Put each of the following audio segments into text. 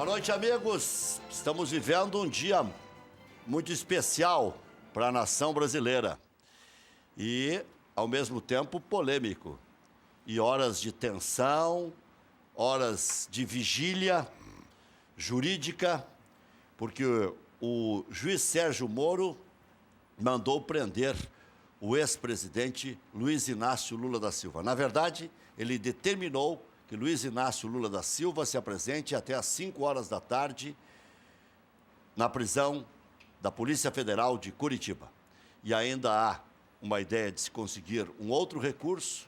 Boa noite, amigos. Estamos vivendo um dia muito especial para a nação brasileira e, ao mesmo tempo, polêmico. E horas de tensão, horas de vigília jurídica, porque o juiz Sérgio Moro mandou prender o ex-presidente Luiz Inácio Lula da Silva. Na verdade, ele determinou que Luiz Inácio Lula da Silva se apresente até às 5 horas da tarde na prisão da Polícia Federal de Curitiba. E ainda há uma ideia de se conseguir um outro recurso,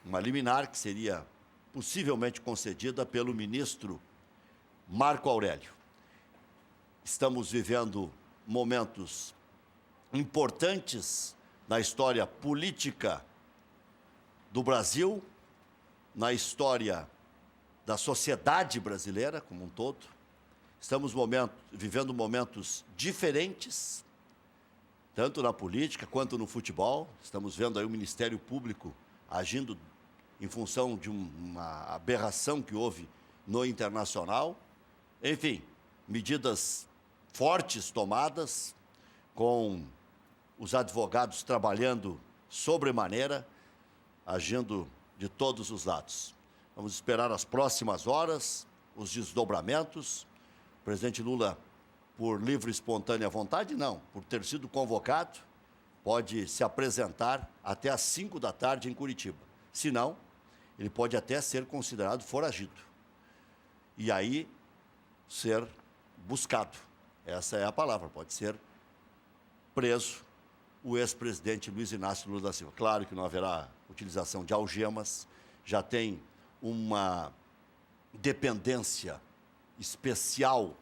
uma liminar que seria possivelmente concedida pelo ministro Marco Aurélio. Estamos vivendo momentos importantes na história política do Brasil, na história da sociedade brasileira como um todo. Estamos vivendo momentos diferentes, tanto na política quanto no futebol. Estamos vendo aí o Ministério Público agindo em função de uma aberração que houve no Internacional. Enfim, medidas fortes tomadas, com os advogados trabalhando sobremaneira, agindo de todos os lados. Vamos esperar as próximas horas, os desdobramentos. O presidente Lula, por livre e espontânea vontade, não, por ter sido convocado, pode se apresentar até às 5 da tarde em Curitiba. Se não, ele pode até ser considerado foragido. E aí, ser buscado. Essa é a palavra, pode ser preso o ex-presidente Luiz Inácio Lula da Silva. Claro que não haverá utilização de algemas, já tem uma dependência especial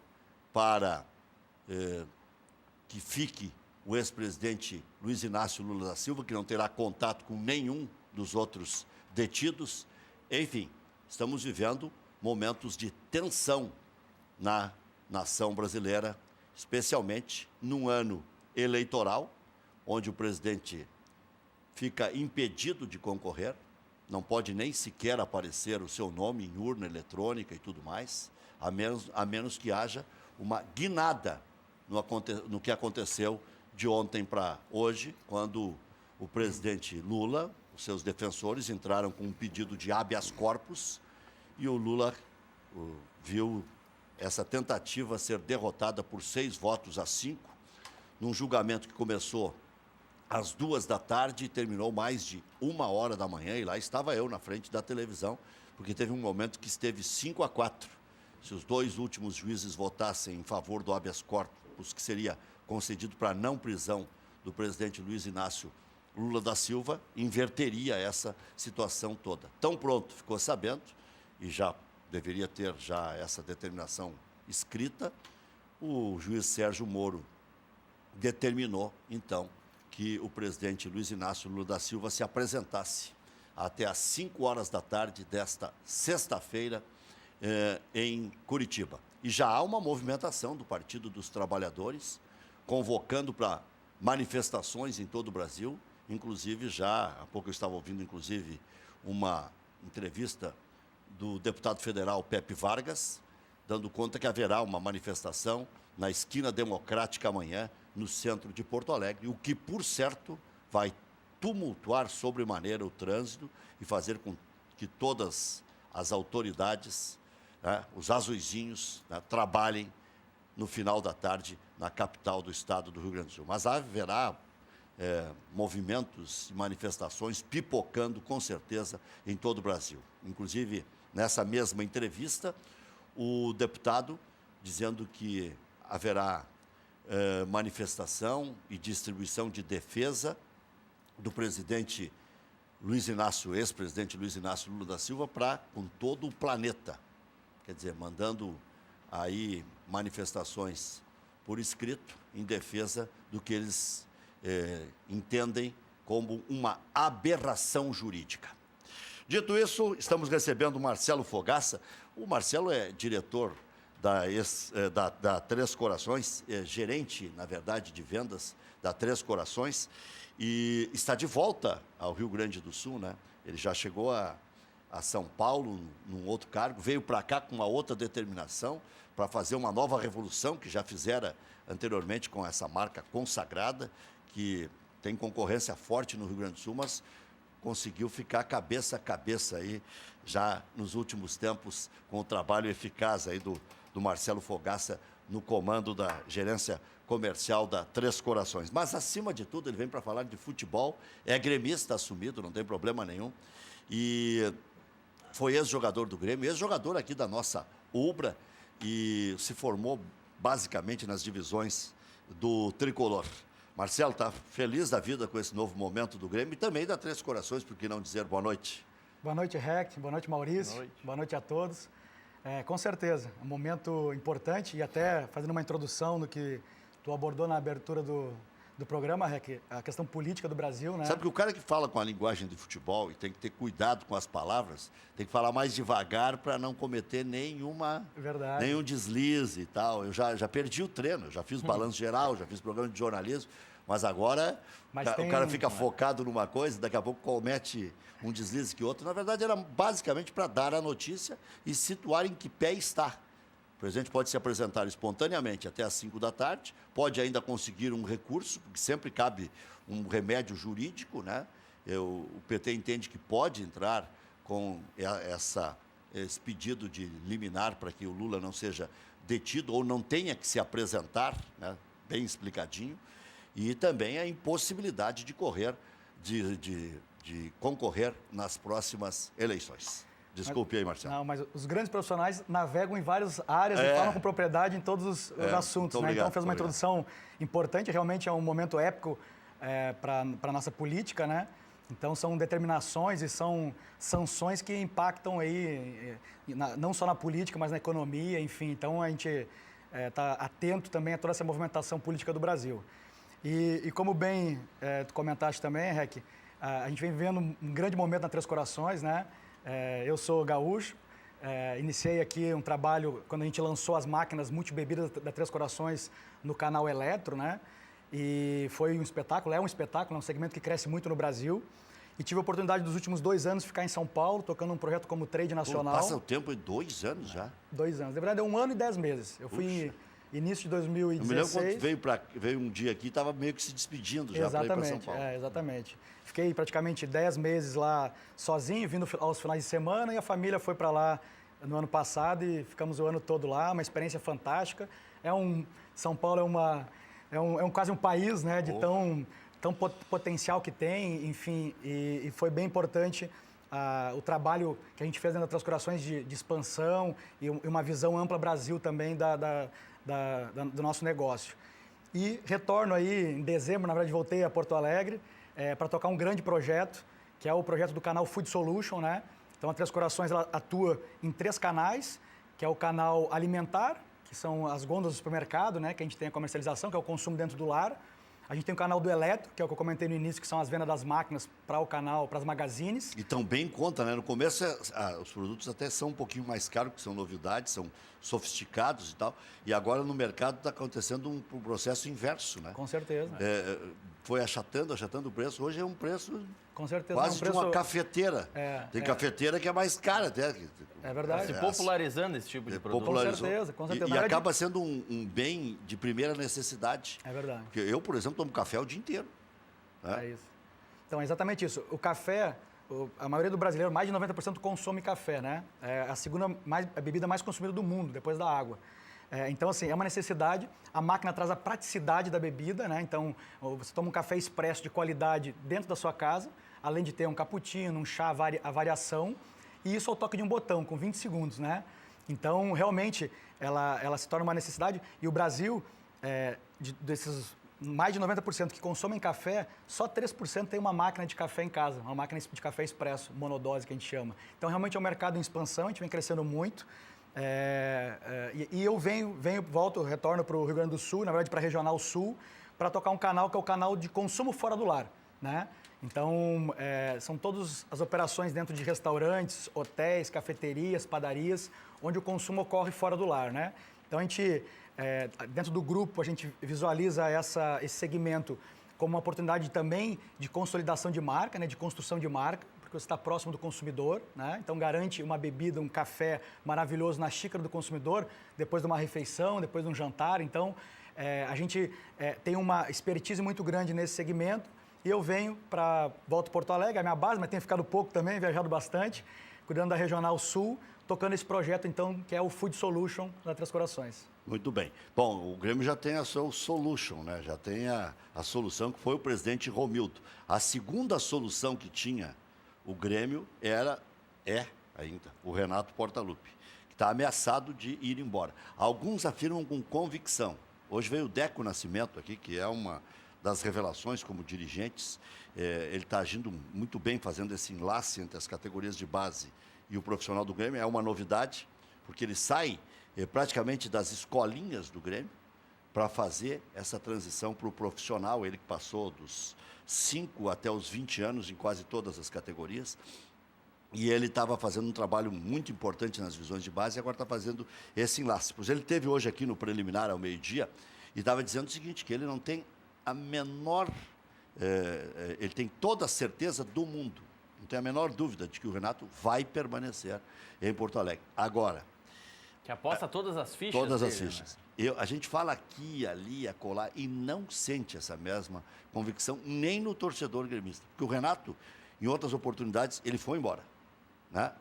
para que fique o ex-presidente Luiz Inácio Lula da Silva, que não terá contato com nenhum dos outros detidos. Enfim, estamos vivendo momentos de tensão na nação brasileira, especialmente num ano eleitoral, onde o presidente fica impedido de concorrer, não pode nem sequer aparecer o seu nome em urna eletrônica e tudo mais, a menos que haja uma guinada no que aconteceu de ontem para hoje, quando o presidente Lula, os seus defensores, entraram com um pedido de habeas corpus e o Lula viu essa tentativa ser derrotada por 6-5, num julgamento que começou às 2 da tarde e terminou mais de 1h da manhã, e lá estava eu na frente da televisão, porque teve um momento que esteve 5-4. Se os dois últimos juízes votassem em favor do habeas corpus, que seria concedido para não prisão do presidente Luiz Inácio Lula da Silva, inverteria essa situação toda. Tão pronto ficou sabendo, e já deveria ter já essa determinação escrita, o juiz Sérgio Moro determinou, então, que o presidente Luiz Inácio Lula da Silva se apresentasse até às 5 horas da tarde desta sexta-feira em Curitiba. E já há uma movimentação do Partido dos Trabalhadores, convocando para manifestações em todo o Brasil. Inclusive, já há pouco eu estava ouvindo, inclusive, uma entrevista do deputado federal Pepe Vargas, dando conta que haverá uma manifestação na Esquina Democrática amanhã, no centro de Porto Alegre, o que, por certo, vai tumultuar sobremaneira o trânsito e fazer com que todas as autoridades, os azuizinhos, trabalhem no final da tarde na capital do estado do Rio Grande do Sul. Mas haverá movimentos e manifestações pipocando, com certeza, em todo o Brasil. Inclusive, nessa mesma entrevista, o deputado dizendo que haverá manifestação e distribuição de defesa do presidente Luiz Inácio, ex-presidente Luiz Inácio Lula da Silva, para com todo o planeta. Quer dizer, mandando aí manifestações por escrito em defesa do que eles entendem como uma aberração jurídica. Dito isso, estamos recebendo o Marcelo Fogaça. O Marcelo é diretor da Três Corações, gerente, na verdade, de vendas da Três Corações, e está de volta ao Rio Grande do Sul, né? Ele já chegou a a São Paulo, num outro cargo, veio para cá com uma outra determinação para fazer uma nova revolução que já fizera anteriormente com essa marca consagrada, que tem concorrência forte no Rio Grande do Sul, mas conseguiu ficar cabeça a cabeça aí, já nos últimos tempos, com o trabalho eficaz aí do Marcelo Fogaça no comando da gerência comercial da Três Corações. Mas, acima de tudo, ele vem para falar de futebol, é gremista assumido, não tem problema nenhum, e foi ex-jogador do Grêmio, ex-jogador aqui da nossa Ubra, e se formou basicamente nas divisões do Tricolor. Marcelo, está feliz da vida com esse novo momento do Grêmio e também da Três Corações, por que não dizer boa noite? Boa noite, Rec. Boa noite, Maurício. Boa noite a todos. Com certeza, um momento importante e até fazendo uma introdução no que tu abordou na abertura do programa, Rec, a questão política do Brasil, né? Sabe que o cara que fala com a linguagem de futebol e tem que ter cuidado com as palavras, tem que falar mais devagar para não cometer nenhum deslize e tal. Eu já perdi o treino, já fiz balanço geral, já fiz programa de jornalismo, mas agora o cara fica focado numa coisa, daqui a pouco comete um deslize que outro. Na verdade, era basicamente para dar a notícia e situar em que pé está. O presidente pode se apresentar espontaneamente até às 5 da tarde, pode ainda conseguir um recurso, porque sempre cabe um remédio jurídico, né? O PT entende que pode entrar com esse pedido de liminar para que o Lula não seja detido ou não tenha que se apresentar, né? Bem explicadinho, e também a impossibilidade de concorrer nas próximas eleições. Desculpe aí, Marcelo. Não, mas os grandes profissionais navegam em várias áreas e falam com propriedade em todos os assuntos, né? Então, fez uma introdução importante, realmente é um momento épico para a nossa política, né? Então, são determinações e são sanções que impactam aí, não só na política, mas na economia, enfim. Então, a gente está atento também a toda essa movimentação política do Brasil. E como bem tu comentaste também, Rec, a gente vem vivendo um grande momento na Três Corações, né? Eu sou gaúcho, iniciei aqui um trabalho quando a gente lançou as máquinas multibebidas da Três Corações no canal Eletro, né? E foi um espetáculo, é um segmento que cresce muito no Brasil. E tive a oportunidade dos últimos 2 anos de ficar em São Paulo, tocando um projeto como Trade Nacional. Passa o tempo em 2 anos já? 2 anos. Na verdade, é 1 ano e 10 meses. Eu fui início de 2016. Eu me lembro quando veio um dia aqui, estava meio que se despedindo já para ir para São Paulo. Exatamente. Fiquei praticamente 10 meses lá sozinho, vindo aos finais de semana, e a família foi para lá no ano passado e ficamos o ano todo lá, uma experiência fantástica. São Paulo é quase um país, né, de tão potencial que tem, enfim, e foi bem importante o trabalho que a gente fez dentro das Três Corações de expansão e uma visão ampla Brasil também do nosso negócio. E retorno aí em dezembro, na verdade voltei a Porto Alegre para tocar um grande projeto, que é o projeto do canal Food Solution, né? Então a Três Corações ela atua em 3 canais, que é o canal alimentar, que são as gôndolas do supermercado, né? Que a gente tem a comercialização, que é o consumo dentro do lar. A gente tem o canal do eletro, que é o que eu comentei no início, que são as vendas das máquinas para o canal, para as magazines. E estão bem em conta, né? No começo, os produtos até são um pouquinho mais caros, porque são novidades, são sofisticados e tal. E agora no mercado está acontecendo um processo inverso, né? Com certeza. Foi achatando o preço. Hoje é um preço com certeza, quase de uma cafeteira. Tem cafeteira que é mais cara até. É verdade. Se popularizando esse tipo de produto. Com certeza. E acaba sendo um bem de primeira necessidade. É verdade. Porque eu, por exemplo, tomo café o dia inteiro. É isso. Então, é exatamente isso. O café, a maioria do brasileiro, mais de 90% consome café, né? É a bebida mais consumida do mundo, depois da água. Então, assim, é uma necessidade. A máquina traz a praticidade da bebida, né? Então, você toma um café expresso de qualidade dentro da sua casa, além de ter um cappuccino, um chá, a variação, e isso ao toque de um botão, com 20 segundos, né? Então, realmente, ela se torna uma necessidade. E o Brasil, desses mais de 90% que consomem café, só 3% tem uma máquina de café em casa, uma máquina de café expresso, monodose, que a gente chama. Então, realmente é um mercado em expansão, a gente vem crescendo muito. E eu retorno para o Rio Grande do Sul, na verdade para a Regional Sul, para tocar um canal que é o canal de consumo fora do lar, né? Então, são todas as operações dentro de restaurantes, hotéis, cafeterias, padarias, onde o consumo ocorre fora do lar, né? Então, a gente, dentro do grupo, a gente visualiza esse segmento como uma oportunidade também de consolidação de marca, né? De construção de marca, porque porque você está próximo do consumidor, né? Então garante uma bebida, um café maravilhoso na xícara do consumidor, depois de uma refeição, depois de um jantar. Então, a gente tem uma expertise muito grande nesse segmento e eu volto a Porto Alegre, a minha base, mas tenho ficado pouco também, viajado bastante, cuidando da Regional Sul, tocando esse projeto, então, que é o Food Solution da Três Corações. Muito bem. Bom, o Grêmio já tem a sua solution, né? Já tem a solução que foi o presidente Romildo. A segunda solução que tinha o Grêmio é ainda, o Renato Portaluppi, que está ameaçado de ir embora. Alguns afirmam com convicção. Hoje veio o Deco Nascimento aqui, que é uma das revelações como dirigentes. Ele está agindo muito bem, fazendo esse enlace entre as categorias de base e o profissional do Grêmio. É uma novidade, porque ele sai praticamente das escolinhas do Grêmio para fazer essa transição para o profissional. Ele que passou dos 5 até os 20 anos em quase todas as categorias. E ele estava fazendo um trabalho muito importante nas divisões de base e agora está fazendo esse enlace. Pois ele teve hoje aqui no preliminar ao meio-dia e estava dizendo o seguinte, que ele não tem a menor... ele tem toda a certeza do mundo, não tem a menor dúvida de que o Renato vai permanecer em Porto Alegre. Agora... Que aposta todas as fichas Todas as dele, fichas. A gente fala aqui, ali, acolá, e não sente essa mesma convicção, nem no torcedor gremista. Porque o Renato, em outras oportunidades, ele foi embora. Né?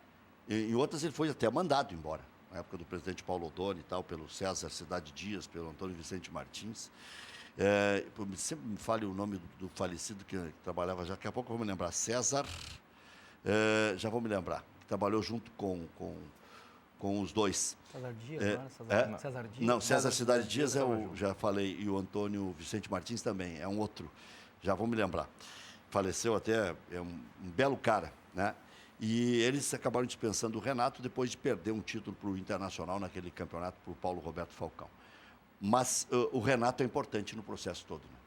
Em outras, ele foi até mandado embora. Na época do presidente Paulo Odoni e tal, pelo César Cidade Dias, pelo Antônio Vicente Martins. Sempre me fale o nome do falecido que trabalhava já, daqui a pouco eu vou me lembrar. César, já vou me lembrar. Trabalhou junto com os dois. César Dias, não era? César Dias? Não, César Cidade Dias já falei, e o Antônio Vicente Martins também, é um outro, já vou me lembrar. Faleceu até, é um belo cara, né? E eles acabaram dispensando o Renato depois de perder um título para o Internacional naquele campeonato para o Paulo Roberto Falcão. Mas o Renato é importante no processo todo, né?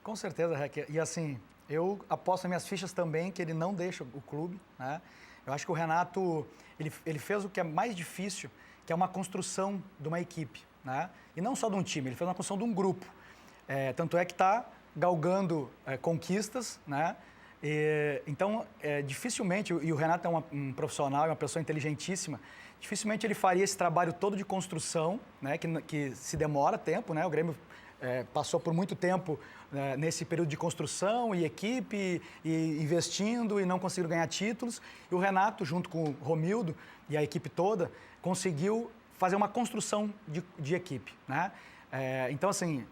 Com certeza, Rec. E assim, eu aposto nas minhas fichas também que ele não deixa o clube, né? Eu acho que o Renato, ele fez o que é mais difícil, que é uma construção de uma equipe, né? E não só de um time, ele fez uma construção de um grupo. Tanto é que está galgando conquistas, né? Então, dificilmente, e o Renato é um profissional, é uma pessoa inteligentíssima, dificilmente ele faria esse trabalho todo de construção, né? Que se demora tempo, né? O Grêmio passou por muito tempo nesse período de construção e equipe, e investindo e não conseguiu ganhar títulos. E o Renato, junto com o Romildo e a equipe toda, conseguiu fazer uma construção de equipe, né? Então, assim,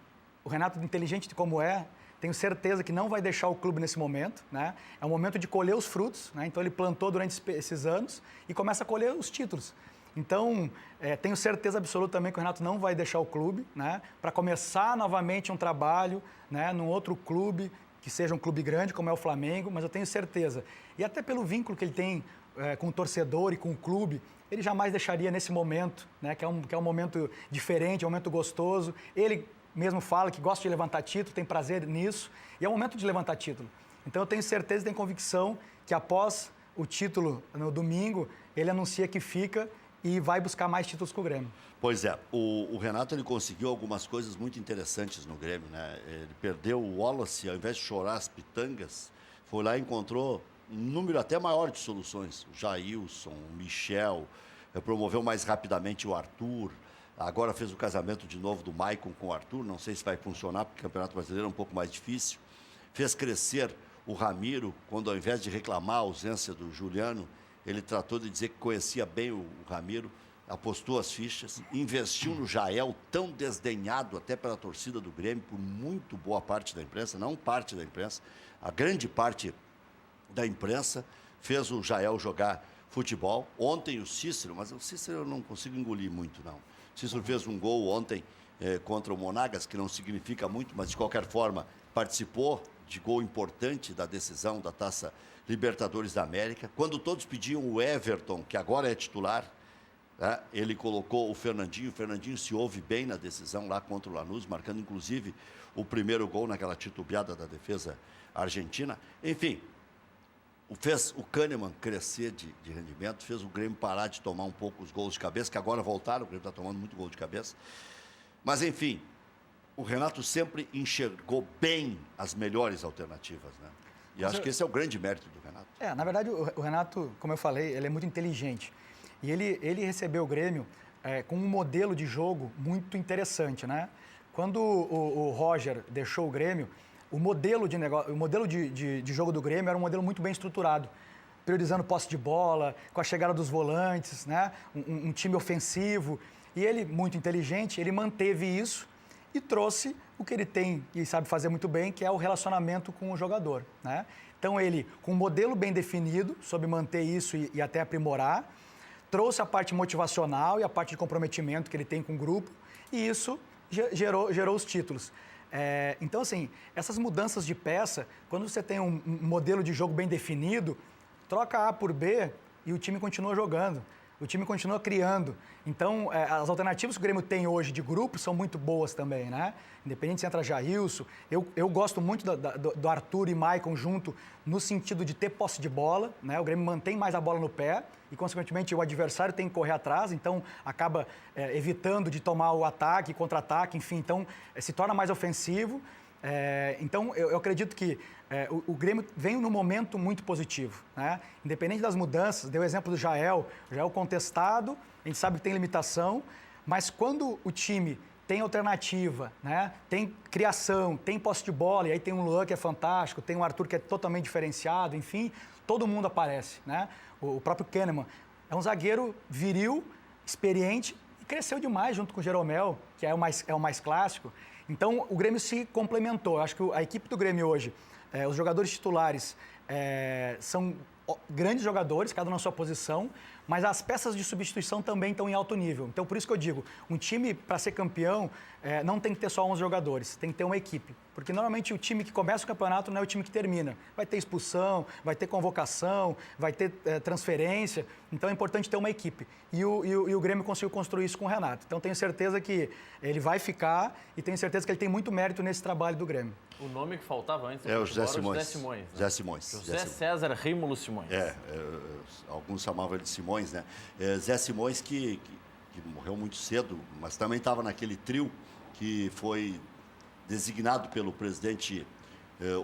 o Renato, inteligente como tenho certeza que não vai deixar o clube nesse momento, né? É um momento de colher os frutos, né? Então, ele plantou durante esses anos e começa a colher os títulos. Então, tenho certeza absoluta também que o Renato não vai deixar o clube, né? Para começar novamente um trabalho, né? Num outro clube, que seja um clube grande, como é o Flamengo, mas eu tenho certeza. E até pelo vínculo que ele tem com o torcedor e com o clube, ele jamais deixaria nesse momento, né? Que é um momento diferente, é um momento gostoso. Ele mesmo fala que gosta de levantar título, tem prazer nisso, e é o momento de levantar título. Então, eu tenho certeza e tenho convicção que após o título no domingo, ele anuncia que fica e vai buscar mais títulos com o Grêmio. Pois é, o Renato ele conseguiu algumas coisas muito interessantes no Grêmio, né? Ele perdeu o Wallace, ao invés de chorar as pitangas, foi lá e encontrou um número até maior de soluções. O Jailson, o Michel, promoveu mais rapidamente o Arthur, agora fez o casamento de novo do Maicon com o Arthur, não sei se vai funcionar, porque o Campeonato Brasileiro é um pouco mais difícil. Fez crescer o Ramiro, quando ao invés de reclamar a ausência do Juliano, ele tratou de dizer que conhecia bem o Ramiro, apostou as fichas, investiu no Jael, tão desdenhado até pela torcida do Grêmio, por muito boa parte da imprensa, não parte da imprensa, a grande parte da imprensa fez o Jael jogar futebol. Ontem o Cícero, mas o Cícero eu não consigo engolir muito, não. O Cícero fez um gol ontem contra o Monagas, que não significa muito, mas de qualquer forma participou de gol importante da decisão da Taça Libertadores da América. Quando todos pediam o Everton, que agora é titular, ele colocou o Fernandinho se ouve bem na decisão lá contra o Lanús, marcando inclusive o primeiro gol naquela titubeada da defesa argentina. Enfim, fez o Kahneman crescer de rendimento, fez o Grêmio parar de tomar um pouco os gols de cabeça, que agora voltaram, o Grêmio está tomando muito gol de cabeça. Mas, enfim, o Renato sempre enxergou bem as melhores alternativas, né? E acho que esse é o grande mérito do Renato. Na verdade, o Renato, como eu falei, ele é muito inteligente. E ele recebeu o Grêmio com um modelo de jogo muito interessante, né? Quando o Roger deixou o Grêmio, o modelo de jogo do Grêmio era um modelo muito bem estruturado, priorizando posse de bola, com a chegada dos volantes, né? Um time ofensivo. E ele, muito inteligente, ele manteve isso e trouxe o que ele tem e sabe fazer muito bem, que é o relacionamento com o jogador, né? Então, ele, com um modelo bem definido, soube manter isso e até aprimorar, trouxe a parte motivacional e a parte de comprometimento que ele tem com o grupo, e isso gerou os títulos. Então, assim, essas mudanças de peça, quando você tem um modelo de jogo bem definido, troca A por B e o time continua jogando. O time continua criando. Então, as alternativas que o Grêmio tem hoje de grupo são muito boas também, né? Independente se entra Jailson. Eu gosto muito do Arthur e Maicon junto no sentido de ter posse de bola, né? O Grêmio mantém mais a bola no pé e, consequentemente, o adversário tem que correr atrás, então acaba evitando de tomar o ataque, contra-ataque, enfim. Então, se torna mais ofensivo. Então, eu acredito que o Grêmio vem num momento muito positivo, né? Independente das mudanças, deu o exemplo do Jael contestado, a gente sabe que tem limitação, mas quando o time tem alternativa, né? Tem criação, tem posse de bola, e aí tem um Luan que é fantástico, tem um Arthur que é totalmente diferenciado, enfim, todo mundo aparece, né? O próprio Kahneman é um zagueiro viril, experiente, e cresceu demais junto com o Jeromel, que é o mais clássico. Então, o Grêmio se complementou. Eu acho que a equipe do Grêmio hoje, os jogadores titulares são grandes jogadores, cada um na sua posição, mas as peças de substituição também estão em alto nível. Então, por isso que eu digo, um time, para ser campeão, não tem que ter só 11 jogadores, tem que ter uma equipe. Porque, normalmente, o time que começa o campeonato não é o time que termina. Vai ter expulsão, vai ter convocação, vai ter transferência. Então, é importante ter uma equipe. E o Grêmio conseguiu construir isso com o Renato. Então, tenho certeza que ele vai ficar e tenho certeza que ele tem muito mérito nesse trabalho do Grêmio. O nome que faltava antes o José Simões. Né? José César Rímulo Simões. Alguns chamavam ele de Simões, né? Zé Simões que morreu muito cedo, mas também estava naquele trio que foi designado pelo presidente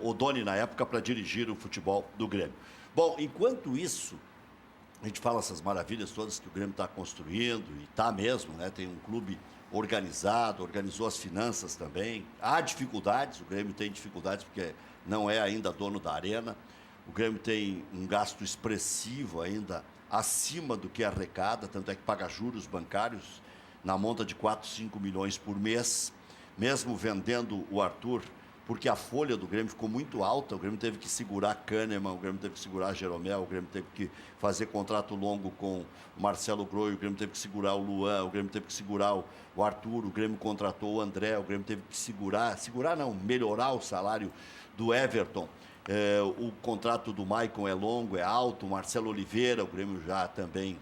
Odoni, na época, para dirigir o futebol do Grêmio. Bom, enquanto isso, a gente fala essas maravilhas todas que o Grêmio está construindo, e está mesmo, né? Tem um clube organizado, organizou as finanças também. Há dificuldades, o Grêmio tem dificuldades porque não é ainda dono da arena. O Grêmio tem um gasto expressivo ainda acima do que arrecada, tanto é que paga juros bancários na monta de 4, 5 milhões por mês, mesmo vendendo o Arthur, porque a folha do Grêmio ficou muito alta, o Grêmio teve que segurar Kahneman, o Grêmio teve que segurar Jeromel, o Grêmio teve que fazer contrato longo com o Marcelo Groi, o Grêmio teve que segurar o Luan, o Grêmio teve que segurar o Arthur, o Grêmio contratou o André, o Grêmio teve que melhorar o salário do Everton. O contrato do Maicon é longo, é alto, o Marcelo Oliveira, o Grêmio já também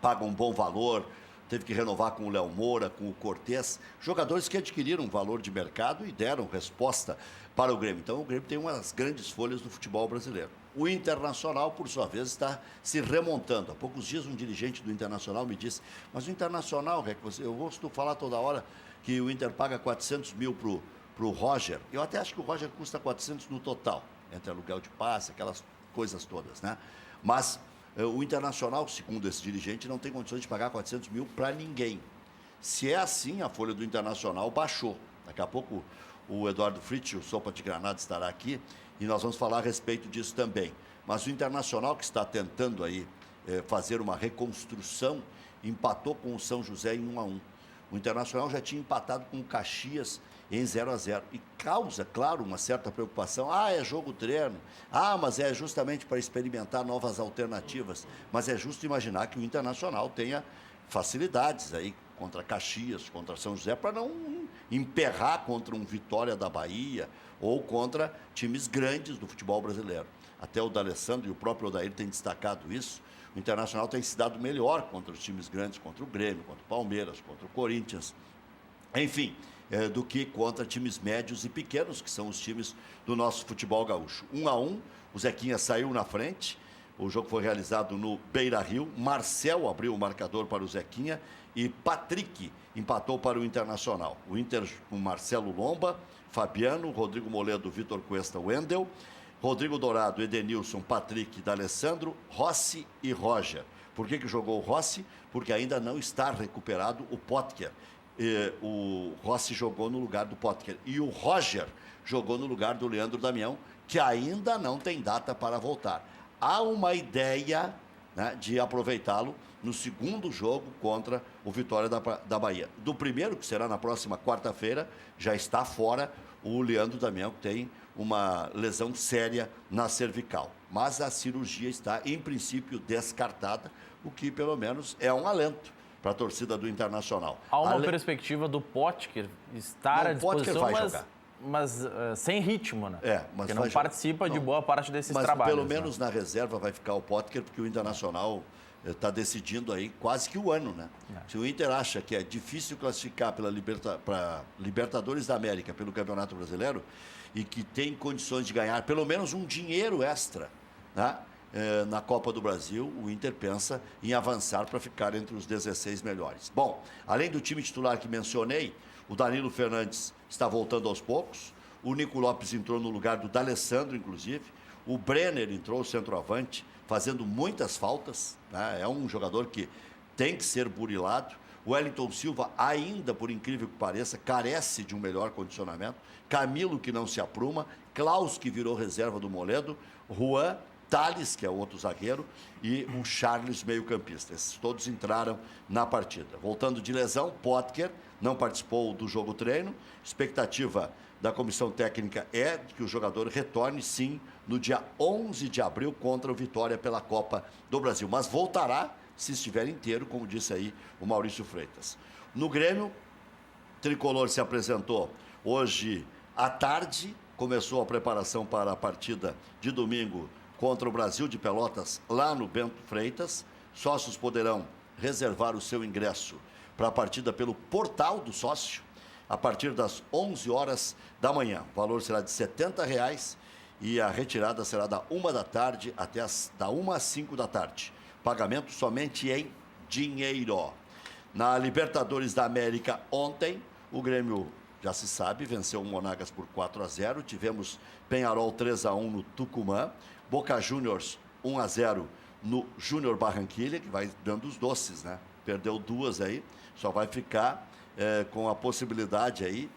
paga um bom valor, teve que renovar com o Léo Moura, com o Cortez, jogadores que adquiriram valor de mercado e deram resposta para o Grêmio. Então, o Grêmio tem umas grandes folhas no futebol brasileiro. O Internacional, por sua vez, está se remontando. Há poucos dias, um dirigente do Internacional me disse, mas o Internacional, eu gosto de falar toda hora que o Inter paga 400 mil para o Roger. Eu até acho que o Roger custa 400 no total, entre aluguel de passe, aquelas coisas todas, né? Mas o Internacional, segundo esse dirigente, não tem condições de pagar 400 mil para ninguém. Se é assim, a folha do Internacional baixou. Daqui a pouco o Eduardo Fritz, o Sopa de Granada, estará aqui e nós vamos falar a respeito disso também. Mas o Internacional, que está tentando aí fazer uma reconstrução, empatou com o São José em 1-1. O Internacional já tinha empatado com o Caxias em 0-0. E causa, claro, uma certa preocupação. É jogo treino. Mas é justamente para experimentar novas alternativas. Mas é justo imaginar que o Internacional tenha facilidades aí contra Caxias, contra São José, para não emperrar contra um Vitória da Bahia ou contra times grandes do futebol brasileiro. Até o D'Alessandro e o próprio Odair têm destacado isso. O Internacional tem se dado melhor contra os times grandes, contra o Grêmio, contra o Palmeiras, contra o Corinthians. Enfim, do que contra times médios e pequenos, que são os times do nosso futebol gaúcho. 1-1, o Zequinha saiu na frente, o jogo foi realizado no Beira-Rio, Marcel abriu o marcador para o Zequinha e Patrick empatou para o Internacional. O Inter com Marcelo Lomba, Fabiano, Rodrigo Moledo, Vitor Cuesta, Wendel, Rodrigo Dourado, Edenilson, Patrick, D'Alessandro, Rossi e Roger. Por que jogou o Rossi? Porque ainda não está recuperado o Potker. O Rossi jogou no lugar do Potker. E o Roger jogou no lugar do Leandro Damião, que ainda não tem data para voltar. Há uma ideia, né, de aproveitá-lo no segundo jogo contra o Vitória da Bahia. Do primeiro, que será na próxima quarta-feira, já está fora o Leandro Damião, que tem uma lesão séria na cervical. Mas a cirurgia está, em princípio, descartada, o que, pelo menos, é um alento para a torcida do Internacional. Há uma perspectiva do Potker estar à disposição, mas sem ritmo, né? Mas porque não participa de boa parte desses trabalhos. Mas pelo menos na reserva vai ficar o Potker, porque o Internacional está decidindo aí quase que o ano, né? Se o Inter acha que é difícil classificar para Libertadores da América, pelo Campeonato Brasileiro, e que tem condições de ganhar pelo menos um dinheiro extra, né, na Copa do Brasil, o Inter pensa em avançar para ficar entre os 16 melhores. Bom, além do time titular que mencionei, o Danilo Fernandes está voltando aos poucos, o Nico Lopes entrou no lugar do D'Alessandro, inclusive, o Brenner entrou, o centroavante, fazendo muitas faltas, né? É um jogador que tem que ser burilado. O Wellington Silva, ainda, por incrível que pareça, carece de um melhor condicionamento. Camilo, que não se apruma. Klaus, que virou reserva do Moledo. Juan, Thales, que é outro zagueiro. E o Charles, meio-campista. Esses todos entraram na partida. Voltando de lesão, Potker não participou do jogo treino. Expectativa da comissão técnica é que o jogador retorne, sim, no dia 11 de abril contra o Vitória pela Copa do Brasil. Mas voltará se estiver inteiro, como disse aí o Maurício Freitas. No Grêmio, Tricolor se apresentou hoje à tarde, começou a preparação para a partida de domingo contra o Brasil de Pelotas, lá no Bento Freitas. Sócios poderão reservar o seu ingresso para a partida pelo portal do sócio, a partir das 11 horas da manhã. O valor será de R$ 70,00 e a retirada será da 1 da tarde até da 1 às 5 da tarde. Pagamento somente em dinheiro. Na Libertadores da América ontem, o Grêmio, já se sabe, venceu o Monagas por 4-0. Tivemos Peñarol 3-1 no Tucumã. Boca Juniors 1-0 no Júnior Barranquilla, que vai dando os doces, né? Perdeu duas aí, só vai ficar com a possibilidade aí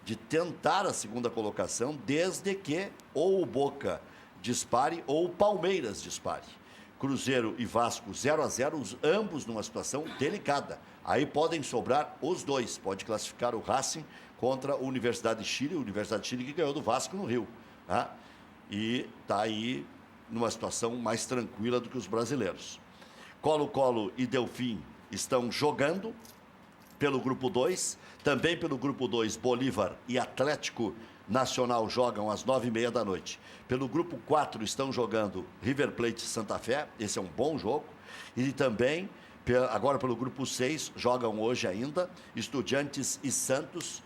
de tentar a segunda colocação, desde que ou o Boca dispare ou o Palmeiras dispare. Cruzeiro e Vasco 0-0, ambos numa situação delicada. Aí podem sobrar os dois. Pode classificar o Racing contra a Universidade de Chile, que ganhou do Vasco no Rio. Tá? E está aí numa situação mais tranquila do que os brasileiros. Colo-Colo e Delfim estão jogando pelo Grupo 2. Também pelo Grupo 2, Bolívar e Atlético Nacional jogam às 9h30 da noite. Pelo Grupo 4 estão jogando River Plate e Santa Fé, esse é um bom jogo. E também, agora pelo Grupo 6, jogam hoje ainda Estudiantes e Santos,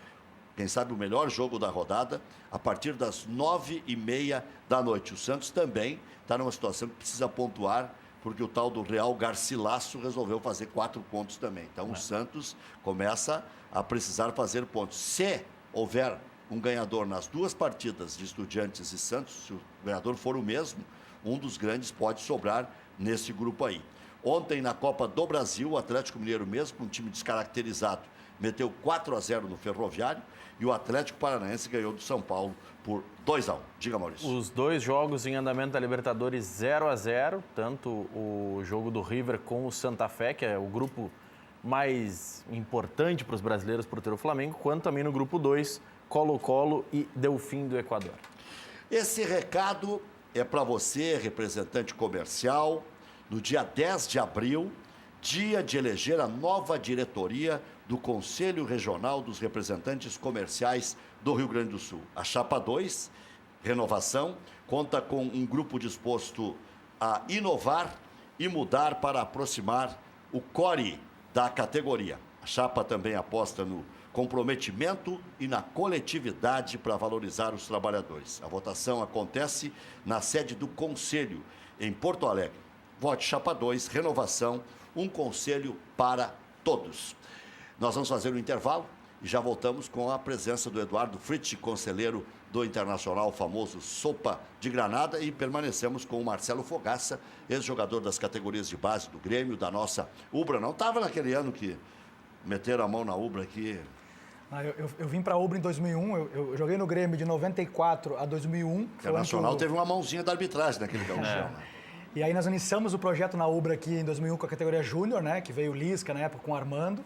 quem sabe o melhor jogo da rodada, a partir das 9h30 da noite. O Santos também está numa situação que precisa pontuar, porque o tal do Real Garcilasso resolveu fazer 4 pontos também. Então o Santos começa a precisar fazer pontos. Se houver um ganhador nas duas partidas de Estudiantes e Santos, se o ganhador for o mesmo, um dos grandes pode sobrar nesse grupo aí. Ontem, na Copa do Brasil, o Atlético Mineiro mesmo, com um time descaracterizado, meteu 4-0 no Ferroviário, e o Atlético Paranaense ganhou do São Paulo por 2-1. Diga, Maurício. Os dois jogos em andamento da Libertadores 0-0, tanto o jogo do River com o Santa Fé, que é o grupo mais importante para os brasileiros por ter o Flamengo, quanto também no grupo 2, Colo-Colo e Delfim do Equador. Esse recado é para você, representante comercial, no dia 10 de abril, dia de eleger a nova diretoria do Conselho Regional dos Representantes Comerciais do Rio Grande do Sul. A Chapa 2, renovação, conta com um grupo disposto a inovar e mudar para aproximar o core da categoria. A Chapa também aposta no comprometimento e na coletividade para valorizar os trabalhadores. A votação acontece na sede do Conselho, em Porto Alegre. Vote Chapa 2, renovação, um conselho para todos. Nós vamos fazer um intervalo E já voltamos com a presença do Eduardo Fritz, conselheiro do Internacional, o famoso Sopa de Granada, e permanecemos com o Marcelo Fogaça, ex-jogador das categorias de base do Grêmio, da nossa Ubra. Não estava naquele ano que meteram a mão na Ubra aqui. Eu vim para a Ubra em 2001, eu joguei no Grêmio de 94 a 2001. O Internacional teve uma mãozinha da arbitragem naquele gauchão, né? E aí nós iniciamos o projeto na Ubra aqui em 2001 com a categoria Júnior, né? Que veio o Lisca na época com o Armando.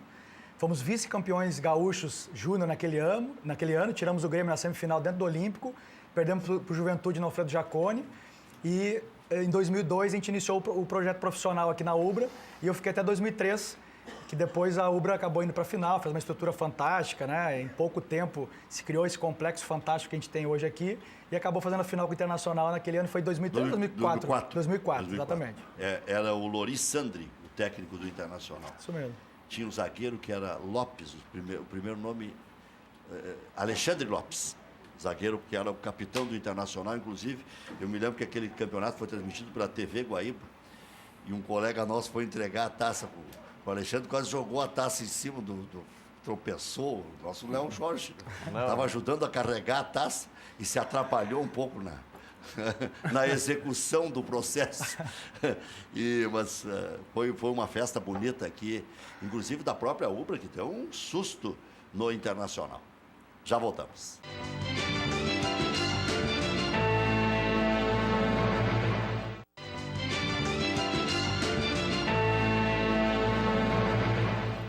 Fomos vice-campeões gaúchos Júnior naquele ano, tiramos o Grêmio na semifinal dentro do Olímpico, perdemos para o Juventude no Alfredo Jaconi. E em 2002 a gente iniciou o projeto profissional aqui na Ubra e eu fiquei até 2003, que depois a Ubra acabou indo para a final, fez uma estrutura fantástica, né? Em pouco tempo se criou esse complexo fantástico que a gente tem hoje aqui e acabou fazendo a final com o Internacional naquele ano, foi 2003 ou 2004? 2004, exatamente. Era o Loris Sandri, o técnico do Internacional. Isso mesmo. Tinha um zagueiro que era Lopes, o primeiro nome, Alexandre Lopes, zagueiro que era o capitão do Internacional, inclusive. Eu me lembro que aquele campeonato foi transmitido pela TV Guaíba e um colega nosso foi entregar a taça para o Alexandre, quase jogou a taça em cima tropeçou, o nosso Léo Jorge. Estava ajudando a carregar a taça e se atrapalhou um pouco na execução do processo. Mas foi uma festa bonita aqui, inclusive da própria Ubra, que deu um susto no Internacional. Já voltamos.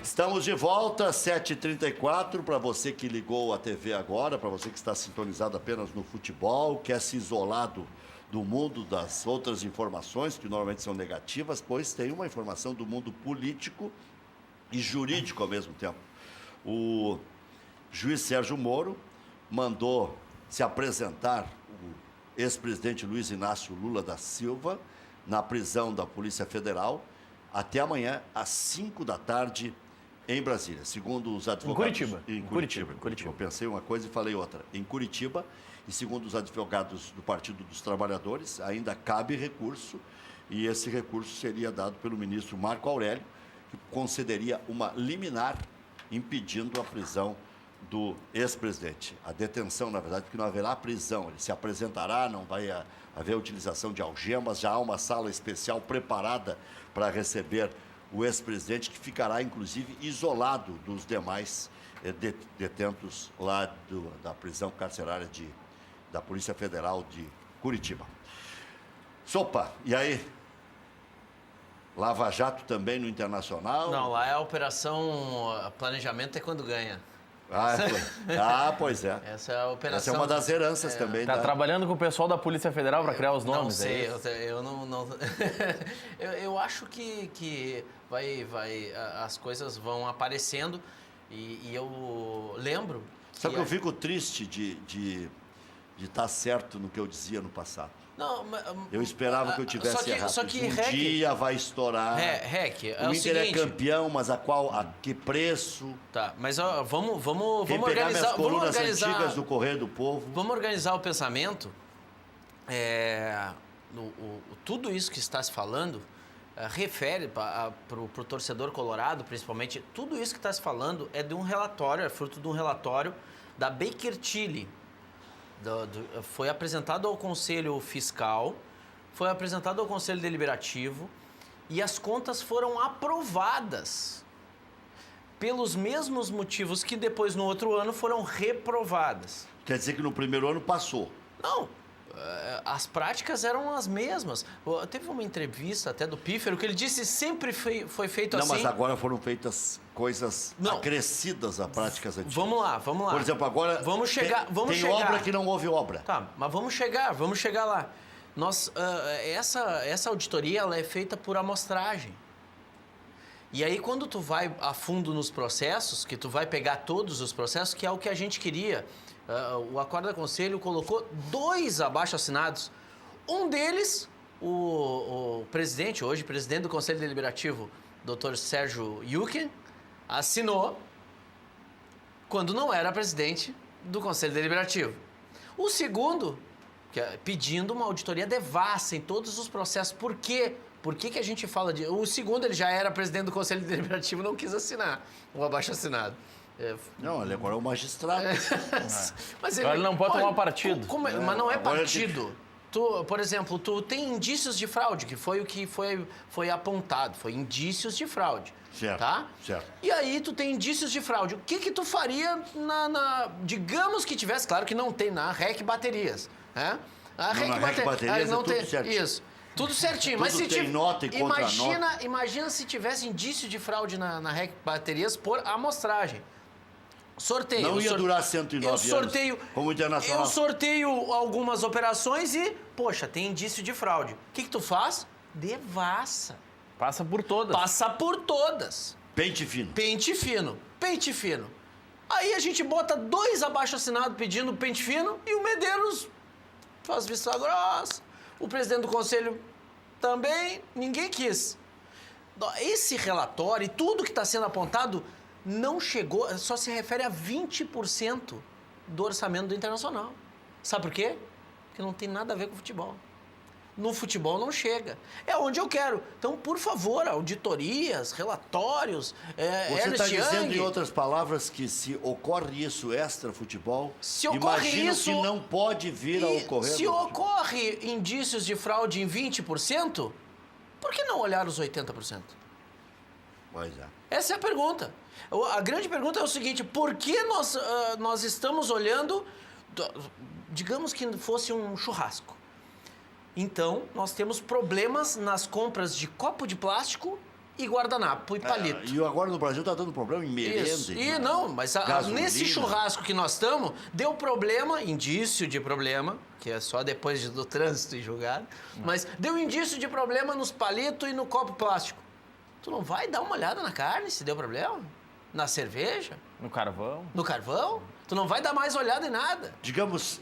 Estamos de volta, 7h34, para você que ligou a TV agora, para você que está sintonizado apenas no futebol, quer se isolar do mundo das outras informações, que normalmente são negativas, pois tem uma informação do mundo político e jurídico ao mesmo tempo. O juiz Sérgio Moro mandou se apresentar o ex-presidente Luiz Inácio Lula da Silva na prisão da Polícia Federal até amanhã, às 5 da tarde, em Brasília, segundo os advogados... Em Curitiba. Eu pensei uma coisa e falei outra. Em Curitiba, e segundo os advogados do Partido dos Trabalhadores, ainda cabe recurso, e esse recurso seria dado pelo ministro Marco Aurélio, que concederia uma liminar impedindo a prisão do ex-presidente. A detenção, na verdade, porque não haverá prisão. Ele se apresentará, não vai haver utilização de algemas, já há uma sala especial preparada para receber o ex-presidente, que ficará, inclusive, isolado dos demais detentos lá da prisão carcerária da Polícia Federal de Curitiba. Sopa, e aí? Lava Jato também no Internacional? Não, lá é a operação planejamento é quando ganha. Pois é. Essa é a operação. Essa é uma das heranças também. Está trabalhando com o pessoal da Polícia Federal para criar os nomes? Não sei, eu não... eu acho que as coisas vão aparecendo e eu lembro... Sabe que eu fico triste de estar certo no que eu dizia no passado. Não, eu esperava que eu tivesse errado. Só que dia vai estourar. O Inter é campeão, mas a que preço? Tá, mas ó, vamos pegar organizar... minhas colunas antigas do Correio do Povo. Vamos organizar o pensamento. Tudo isso que está se falando refere para o torcedor colorado, principalmente. Tudo isso que está se falando é de um relatório, é fruto de um relatório da Baker Tilly. Foi apresentado ao Conselho Fiscal, foi apresentado ao Conselho Deliberativo e as contas foram aprovadas pelos mesmos motivos que depois, no outro ano, foram reprovadas. Quer dizer que no primeiro ano passou? Não, as práticas eram as mesmas. Teve uma entrevista até do Pífero que ele disse que sempre foi feito assim. Não, mas agora foram feitas coisas acrescidas a práticas antigas. Vamos lá. Por exemplo, agora tem obra que não houve obra. Tá, mas vamos chegar lá. Essa auditoria ela é feita por amostragem. E aí, quando tu vai a fundo nos processos, que tu vai pegar todos os processos, que é o que a gente queria... o Acorda Conselho colocou 2 abaixo-assinados. Um deles, o presidente, hoje presidente do Conselho Deliberativo, Dr. Sérgio Yuken, assinou quando não era presidente do Conselho Deliberativo. O segundo, pedindo uma auditoria devassa em todos os processos. Por quê? Por que a gente fala de... O segundo, ele já era presidente do Conselho Deliberativo, não quis assinar o abaixo-assinado. Não, ele agora é o magistrado. Mas Ele não pode tomar partido. Mas não é agora partido. Por exemplo, tu tem indícios de fraude, que foi o que foi apontado, foi indícios de fraude. Certo, Tá? certo. E aí tu tem indícios de fraude. O que tu faria digamos que tivesse, claro que não tem na REC Baterias, né? A REC Baterias não é tudo tem certinho. Isso. Tudo certinho. Mas Tudo se tem nota e contra-nota. Imagina se tivesse indício de fraude na REC Baterias por amostragem. Sorteio. Não ia durar 109 anos, como o Internacional. Eu sorteio algumas operações e, poxa, tem indício de fraude. O que tu faz? Devassa. Passa por todas. Passa por todas. Pente fino. Pente fino. Pente fino. Aí a gente bota 2 abaixo-assinados pedindo pente fino e o Medeiros faz vista grossa. O presidente do conselho também, ninguém quis. Esse relatório e tudo que está sendo apontado não chegou, só se refere a 20% do orçamento do Internacional. Sabe por quê? Porque não tem nada a ver com futebol. No futebol não chega. É onde eu quero. Então, por favor, auditorias, relatórios, Você está dizendo, Young, em outras palavras, que se ocorre isso extra-futebol, se ocorre imagino isso, que não pode vir a ocorrer. se ocorre indícios de fraude em 20%, por que não olhar os 80%? Pois é. Essa é a pergunta. A grande pergunta é o seguinte, por que nós estamos olhando, digamos que fosse um churrasco. Então, nós temos problemas nas compras de copo de plástico e guardanapo e palito. E agora no Brasil está dando problema em merenda. Isso. E não, mas nesse churrasco que nós estamos, deu problema, indício de problema, que é só depois do trânsito e julgado, mas deu indício de problema nos palitos e no copo plástico. Tu não vai dar uma olhada na carne se deu problema? Na cerveja? No carvão. No carvão? Tu não vai dar mais olhada em nada. Digamos,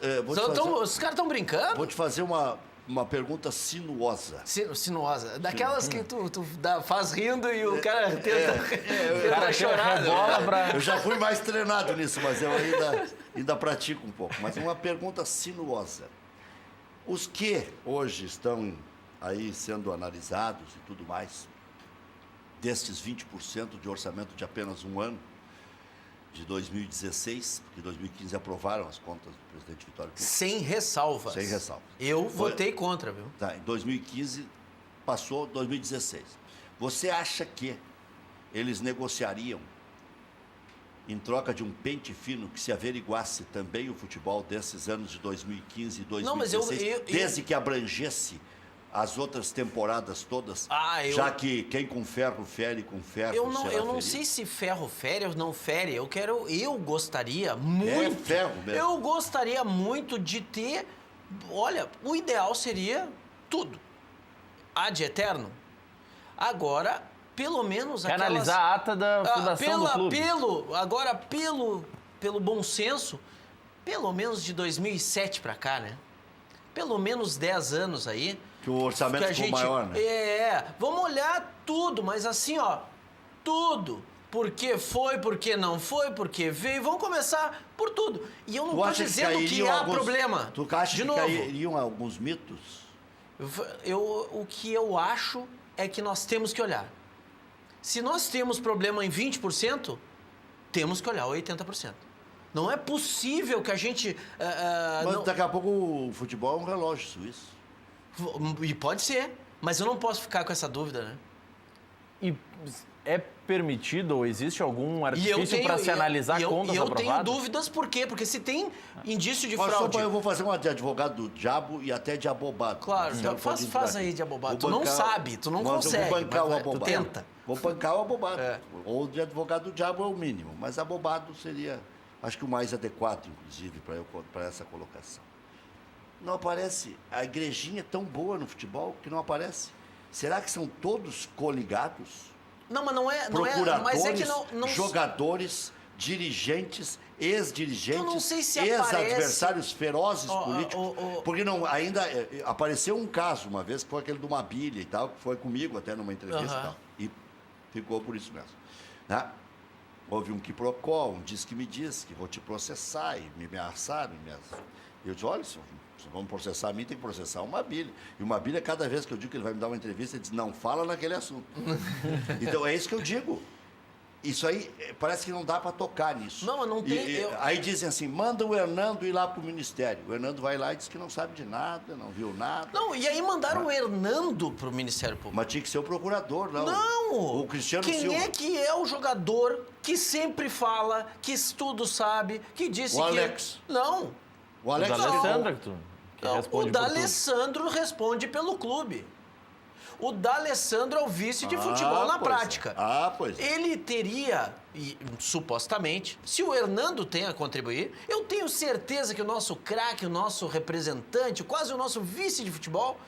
Os caras estão brincando? vou te fazer uma pergunta sinuosa. Sinuosa. Daquelas que tu faz rindo e o cara tenta chorar. Eu já fui mais treinado nisso, mas eu ainda pratico um pouco. Mas uma pergunta sinuosa. Os que hoje estão aí sendo analisados e tudo mais, destes 20% de orçamento de apenas um ano, de 2016, porque em 2015 aprovaram as contas do presidente Vitório Pereira. Sem ressalvas. Sem ressalvas. Eu votei contra, viu? Tá, em 2015 passou 2016. Você acha que eles negociariam em troca de um pente fino que se averiguasse também o futebol desses anos de 2015 e 2016, não, mas desde que abrangesse as outras temporadas todas, já que quem com ferro fere, com ferro eu não sei se ferro fere ou não fere. Eu gostaria muito. É ferro mesmo. Eu gostaria muito de ter. Olha, o ideal seria tudo. Ad eterno. Agora, pelo menos Quer analisar a ata da fundação do clube. Pelo bom senso, pelo menos de 2007 para cá, né? Pelo menos 10 anos aí. Que o orçamento ficou maior, né? Vamos olhar tudo, mas assim, ó, tudo. Por que foi, por que não foi, por que veio. Vamos começar por tudo. E eu não estou dizendo que há problema. Tu acha de que novo, cairiam alguns mitos? o que eu acho é que nós temos que olhar. Se nós temos problema em 20%, temos que olhar 80%. Não é possível que a gente... Mas daqui a pouco o futebol é um relógio suíço. E pode ser, mas eu não posso ficar com essa dúvida, né? E é permitido ou existe algum artifício para se analisar contas aprovadas? E eu tenho dúvidas por quê? Porque se tem indício de Mas fraude... eu vou fazer uma de advogado do diabo e até de abobado. Claro, faz aí de abobado. Tu não sabe, tu não consegue. Vou bancar o abobado. Tu tenta. Vou bancar o abobado. Ou de advogado do diabo é o mínimo, mas abobado seria, acho que o mais adequado, inclusive, para essa colocação. Não aparece. A igrejinha é tão boa no futebol que não aparece. Será que são todos coligados? Não, mas não é... Procuradores, mas é que não... jogadores, dirigentes, ex-dirigentes, Eu não sei se ex-adversários ferozes políticos. Porque ainda apareceu um caso uma vez, que foi aquele do Mabília e tal, que foi comigo até numa entrevista e tal. E ficou por isso mesmo. Né? Houve um quiprocó, um diz que me disse que vou te processar e me ameaçaram. Eu disse, olha, se vamos processar a mim, tem que processar o Mabília. E o Mabília, cada vez que eu digo que ele vai me dar uma entrevista, ele diz, não fala naquele assunto. Então, é isso que eu digo. isso aí parece que não dá para tocar nisso. Não, mas não tem... Aí dizem assim, manda o Hernando ir lá pro Ministério. O Hernando vai lá e diz que não sabe de nada, não viu nada. Não, e aí mandaram o Hernando pro Ministério Público. Mas tinha que ser o procurador, não. Não! O Cristiano Quem Silva. é que é o jogador que sempre fala, que tudo sabe, que disse O que... Alex. Não. O Alex O D'Alessandro que Não, responde o por tudo. D'Alessandro responde pelo clube. O D'Alessandro é o vice de futebol na pois é. prática. Pois é. Ele teria, supostamente, se o Hernando tem a contribuir, eu tenho certeza que o nosso craque, o nosso representante, quase o nosso vice de futebol,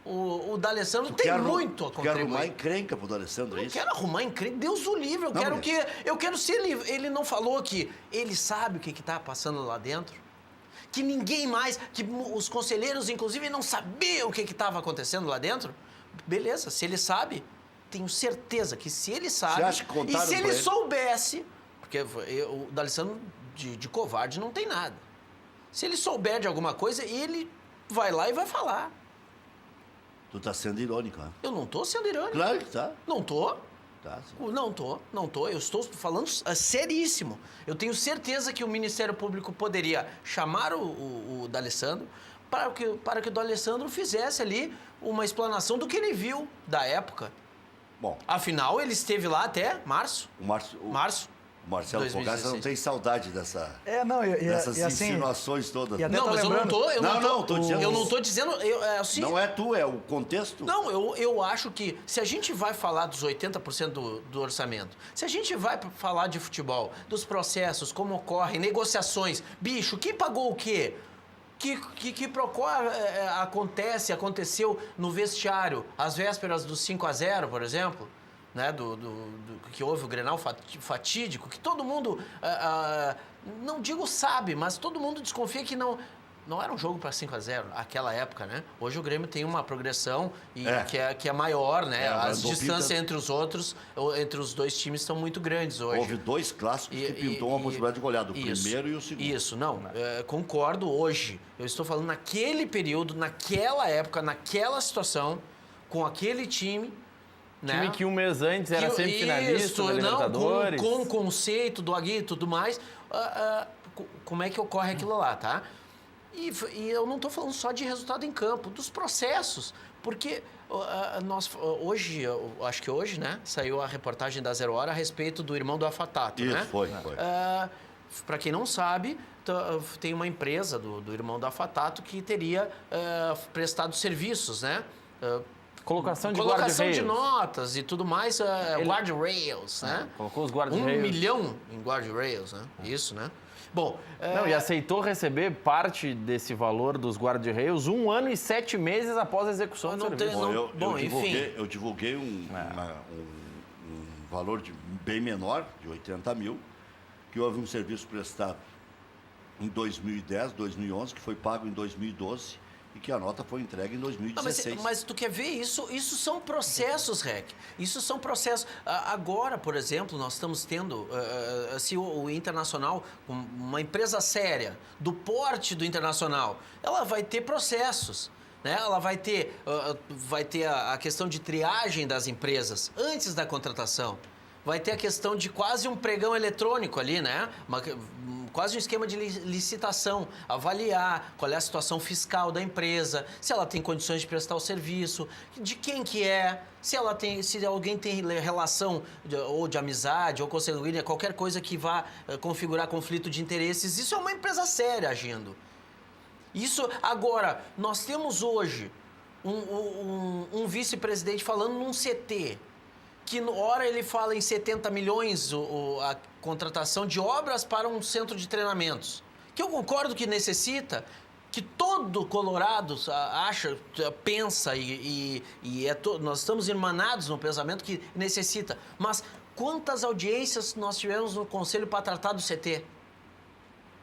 o D'Alessandro tem muito a Quer contribuir. arrumar encrenca pro D'Alessandro, é Eu isso? quero arrumar encrenca, Deus o livre, eu quero se ele não falou que ele sabe o que está passando lá dentro, que ninguém mais, que os conselheiros, inclusive, não sabiam o que estava acontecendo lá dentro. Beleza, se ele sabe, tenho certeza que se ele sabe... Você acha que contaram e se ele pra ele? soubesse... Porque o D'Alessandro de covarde não tem nada. Se ele souber de alguma coisa, ele vai lá e vai falar. Tu tá sendo irônico, né? Eu não tô sendo irônico. Claro que tá. Não tô. Tá, sim. Não tô. Eu estou falando seríssimo. Eu tenho certeza que o Ministério Público poderia chamar o D'Alessandro para que o D'Alessandro fizesse ali uma explanação do que ele viu da época. Bom, Afinal, ele esteve lá até março. o Marcelo 2016. Fogaça não tem saudade dessas assim, insinuações todas. e até Não, tá mas lembrando- eu não tô dizendo- Eu não tô dizendo... assim, Não é tu, é o contexto. Não, eu acho que se a gente vai falar dos 80% do orçamento, se a gente vai falar de futebol, dos processos, como ocorrem, negociações, bicho, quem pagou o quê? Que Procó aconteceu no vestiário, às vésperas do 5-0, por exemplo, né, que houve o Grenal fatídico, que todo mundo, não digo sabe, mas todo mundo desconfia que não era um jogo para 5-0, aquela época, né? Hoje o Grêmio tem uma progressão que é maior, né? As distâncias entre os dois times estão muito grandes hoje. Houve dois clássicos que pintou uma possibilidade de goleada, o primeiro e o segundo. Isso, não, concordo hoje. Eu estou falando naquele período, naquela época, naquela situação, com aquele time... Time né? que um mês antes era semifinalista da Libertadores. Com o conceito do Agui e tudo mais, como é que ocorre aquilo lá, tá? E eu não estou falando só de resultado em campo, dos processos, porque hoje, acho que hoje, né, saiu a reportagem da Zero Hora a respeito do irmão do Afatato, Isso, né? foi. Para quem não sabe, tem uma empresa do irmão do Afatato que teria prestado serviços, né? Colocação de Colocação de guarda-rails. notas e tudo mais, guardrails, né? Colocou os 1 guarda-rails. milhão em guardrails, né? Isso, né? Bom, Não, e aceitou receber parte desse valor dos guarda-rails 1 ano e 7 meses após a execução do Não tem- serviço. Bom, enfim. Eu divulguei um valor bem menor, de 80 mil, que houve um serviço prestado em 2010, 2011, que foi pago em 2012 e que a nota foi entregue em 2016. Mas tu quer ver isso? Isso são processos, Rec. Isso são processos. Agora, por exemplo, nós estamos tendo, se o Internacional, uma empresa séria, do porte do Internacional, ela vai ter processos. Né? Ela vai ter a questão de triagem das empresas antes da contratação. Vai ter a questão de quase um pregão eletrônico ali, né? Quase um esquema de licitação, avaliar qual é a situação fiscal da empresa, se ela tem condições de prestar o serviço, de quem que é, se alguém tem relação ou de amizade ou consanguínea, qualquer coisa que vá configurar conflito de interesses. Isso é uma empresa séria agindo. Isso, agora, nós temos hoje um vice-presidente falando num CT, que na hora ele fala em 70 milhões a contratação de obras para um centro de treinamentos, que eu concordo que necessita, que todo colorado acha, pensa nós estamos irmanados no pensamento que necessita. Mas quantas audiências nós tivemos no Conselho para tratar do CT?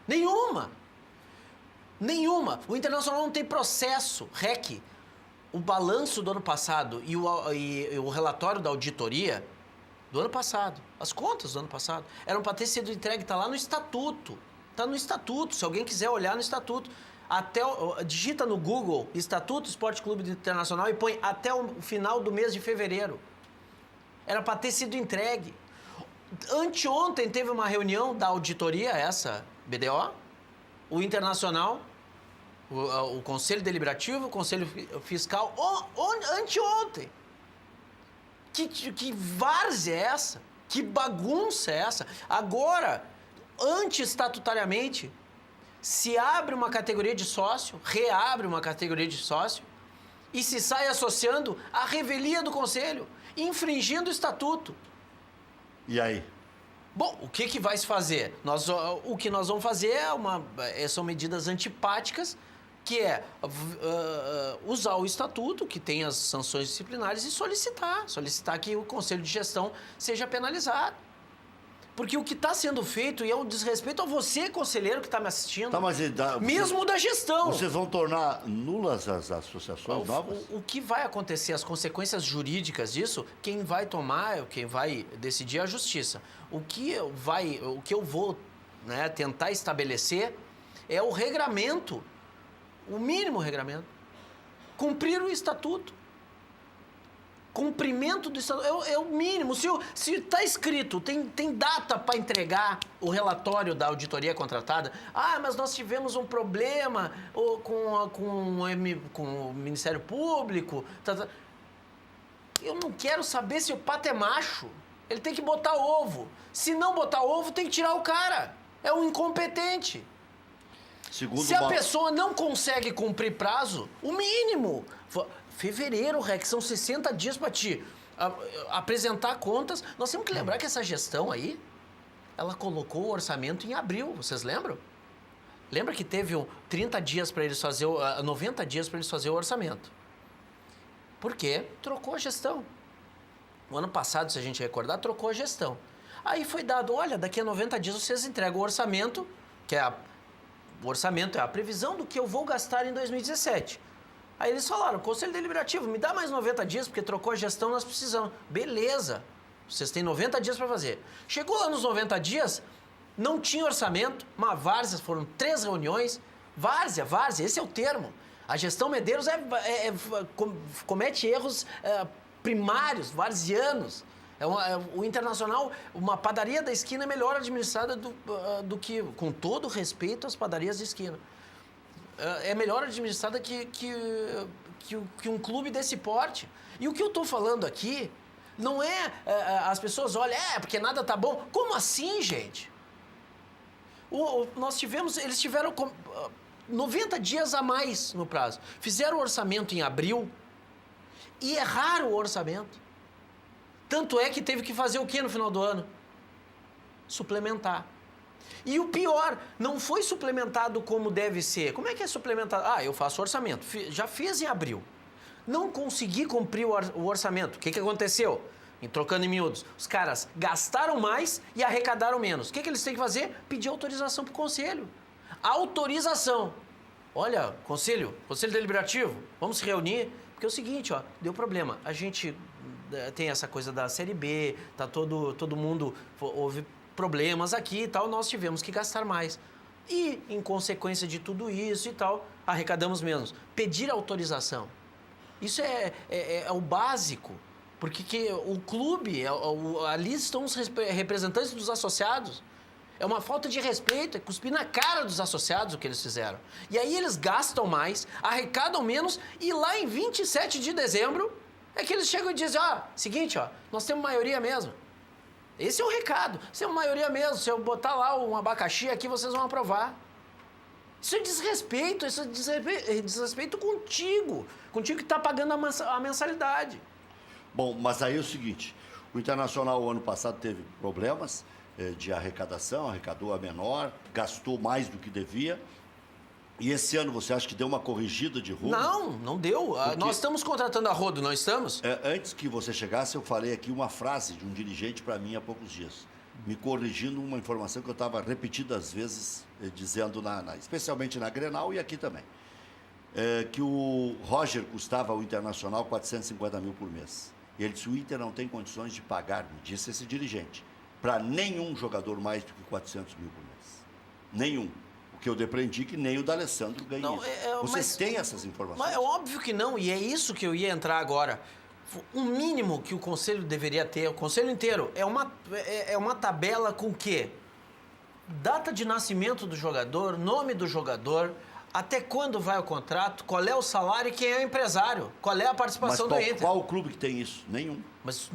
Nenhuma! O Internacional não tem processo, REC. O balanço do ano passado e o relatório da auditoria do ano passado, as contas do ano passado, eram para ter sido entregue, está lá no estatuto. Está no estatuto, se alguém quiser olhar no estatuto. Digita no Google Estatuto Esporte Clube Internacional e põe até o final do mês de fevereiro. Era para ter sido entregue. Anteontem teve uma reunião da auditoria, essa, BDO, o Internacional, o Conselho Deliberativo, o Conselho Fiscal, anteontem. Que várzea é essa? Que bagunça é essa? Agora, anti-estatutariamente, se abre uma categoria de sócio, reabre uma categoria de sócio e se sai associando à revelia do Conselho, infringindo o Estatuto. E aí? Bom, o que vai se fazer? O que nós vamos fazer são medidas antipáticas, que é usar o Estatuto, que tem as sanções disciplinares, e solicitar que o Conselho de Gestão seja penalizado. Porque o que está sendo feito e é um desrespeito a você, conselheiro, que está me assistindo. Tá, mas mesmo da gestão. Vocês vão tornar nulas as associações novas? O que vai acontecer, as consequências jurídicas disso, quem vai tomar, quem vai decidir é a Justiça. O que eu vou, né, tentar estabelecer é o regramento, o mínimo regramento. Cumprir o Estatuto. Cumprimento do Estatuto é o mínimo. Se está escrito, tem data para entregar o relatório da auditoria contratada. Mas nós tivemos um problema com o Ministério Público. Eu não quero saber se o pato é macho. Ele tem que botar ovo. Se não botar ovo, tem que tirar o cara. É um incompetente. Se a pessoa não consegue cumprir prazo, o mínimo... Fevereiro, Rex, são 60 dias para te apresentar contas. Nós temos que lembrar que essa gestão aí, ela colocou o orçamento em abril, vocês lembram? Lembra que teve 30 dias para eles fazer, 90 dias para eles fazer o orçamento. Por quê? Trocou a gestão. O ano passado, se a gente recordar, trocou a gestão. Aí foi dado, olha, daqui a 90 dias vocês entregam o orçamento, o orçamento é a previsão do que eu vou gastar em 2017. Aí eles falaram, Conselho Deliberativo, me dá mais 90 dias, porque trocou a gestão, nós precisamos. Beleza, vocês têm 90 dias para fazer. Chegou lá nos 90 dias, não tinha orçamento, uma várzea, foram 3 reuniões. Várzea, esse é o termo. A gestão Medeiros comete erros primários, varzianos. O Internacional, uma padaria da esquina é melhor administrada do que, com todo respeito às padarias de esquina. É melhor administrada que um clube desse porte. E o que eu estou falando aqui não é... as pessoas olham, porque nada tá bom. Como assim, gente? Eles tiveram 90 dias a mais no prazo. Fizeram o orçamento em abril e erraram o orçamento. Tanto é que teve que fazer o quê no final do ano? Suplementar. E o pior, não foi suplementado como deve ser. Como é que é suplementado? Eu faço orçamento. Já fiz em abril. Não consegui cumprir o orçamento. O que aconteceu? Trocando em miúdos. Os caras gastaram mais e arrecadaram menos. O que eles têm que fazer? Pedir autorização para o Conselho. Autorização. Olha, Conselho Deliberativo, vamos se reunir. Porque é o seguinte, deu problema. A gente tem essa coisa da Série B, tá todo mundo... Houve problemas aqui e tal, nós tivemos que gastar mais. E, em consequência de tudo isso e tal, arrecadamos menos. Pedir autorização. Isso é o básico, porque o clube, ali estão os representantes dos associados. É uma falta de respeito, é cuspir na cara dos associados o que eles fizeram. E aí eles gastam mais, arrecadam menos, e lá em 27 de dezembro é que eles chegam e dizem, seguinte, nós temos maioria mesmo. Esse é o recado. Isso é uma maioria mesmo. Se eu botar lá um abacaxi aqui, vocês vão aprovar. Isso é desrespeito. Isso é desrespeito contigo. Contigo que está pagando a mensalidade. Bom, mas aí é o seguinte. O Internacional, o ano passado, teve problemas de arrecadação. Arrecadou a menor, gastou mais do que devia. E esse ano você acha que deu uma corrigida de rumo? Não deu. Porque... Nós estamos contratando a rodo, não estamos? Antes que você chegasse, eu falei aqui uma frase de um dirigente para mim há poucos dias, me corrigindo uma informação que eu estava repetidas vezes dizendo, especialmente na Grenal e aqui também, que o Roger custava ao Internacional 450 mil por mês. E ele disse, o Inter não tem condições de pagar, me disse esse dirigente, para nenhum jogador mais do que 400 mil por mês. Nenhum. Porque eu depreendi que nem o D'Alessandro ganha isso. Vocês têm essas informações? Mas é óbvio que não, e é isso que eu ia entrar agora. O mínimo que o conselho deveria ter, o conselho inteiro, é uma tabela com o quê? Data de nascimento do jogador, nome do jogador, até quando vai o contrato, qual é o salário e quem é o empresário, qual é a participação do Inter. Qual o clube que tem isso? Nenhum. Mas,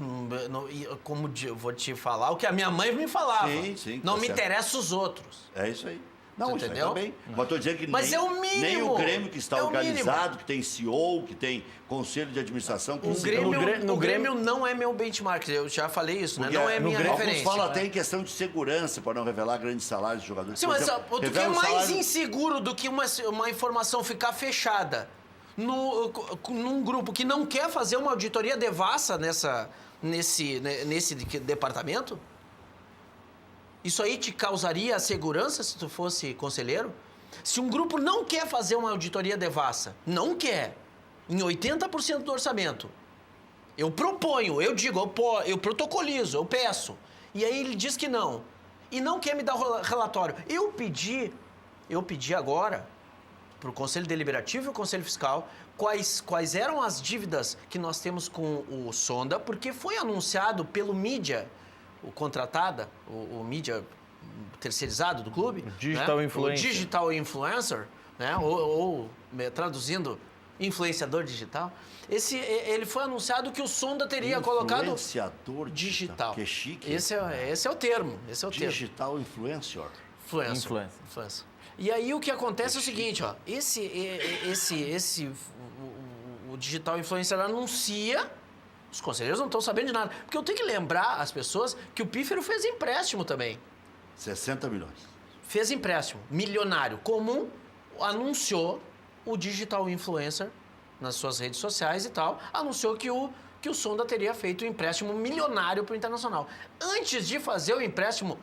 como eu vou te falar o que a minha mãe me falava. Sim, não tá me certo. interessa os outros. É isso aí. Não, Você isso aí entendeu? tá bem. Mas estou dizendo que Mas nem, é o mínimo. nem o Grêmio, que está É o organizado, mínimo. que tem CEO, que tem conselho de administração. Que O se- Grêmio não é meu benchmark, eu já falei isso, né? Porque Não é minha alguns referência. falam até em questão de segurança, para não revelar grandes salários de jogadores. Sim, Por mas exemplo, o que é revela o mais salário- inseguro do que uma informação ficar fechada num grupo que não quer fazer uma auditoria devassa nesse departamento? Isso aí te causaria segurança se tu fosse conselheiro? Se um grupo não quer fazer uma auditoria devassa, não quer, em 80% do orçamento, eu proponho, eu digo, eu protocolizo, eu peço, e aí ele diz que não, e não quer me dar o relatório. Eu pedi agora para o Conselho Deliberativo e o Conselho Fiscal quais eram as dívidas que nós temos com o Sonda, porque foi anunciado pelo mídia, o contratada, o mídia terceirizado do clube. O digital influencer. O digital influencer, né? ou traduzindo, influenciador digital. Ele foi anunciado que o Sonda teria colocado... Influenciador digital. Que chique. Esse é o termo. Digital influencer. Influencer. E aí o que acontece é o seguinte, ó, o digital influencer anuncia, os conselheiros não estão sabendo de nada, porque eu tenho que lembrar as pessoas que o Pífero fez empréstimo também. 60 milhões. Fez empréstimo milionário comum, anunciou o digital influencer nas suas redes sociais e tal, anunciou que o Sonda teria feito um empréstimo milionário para o Internacional. Antes de fazer o empréstimo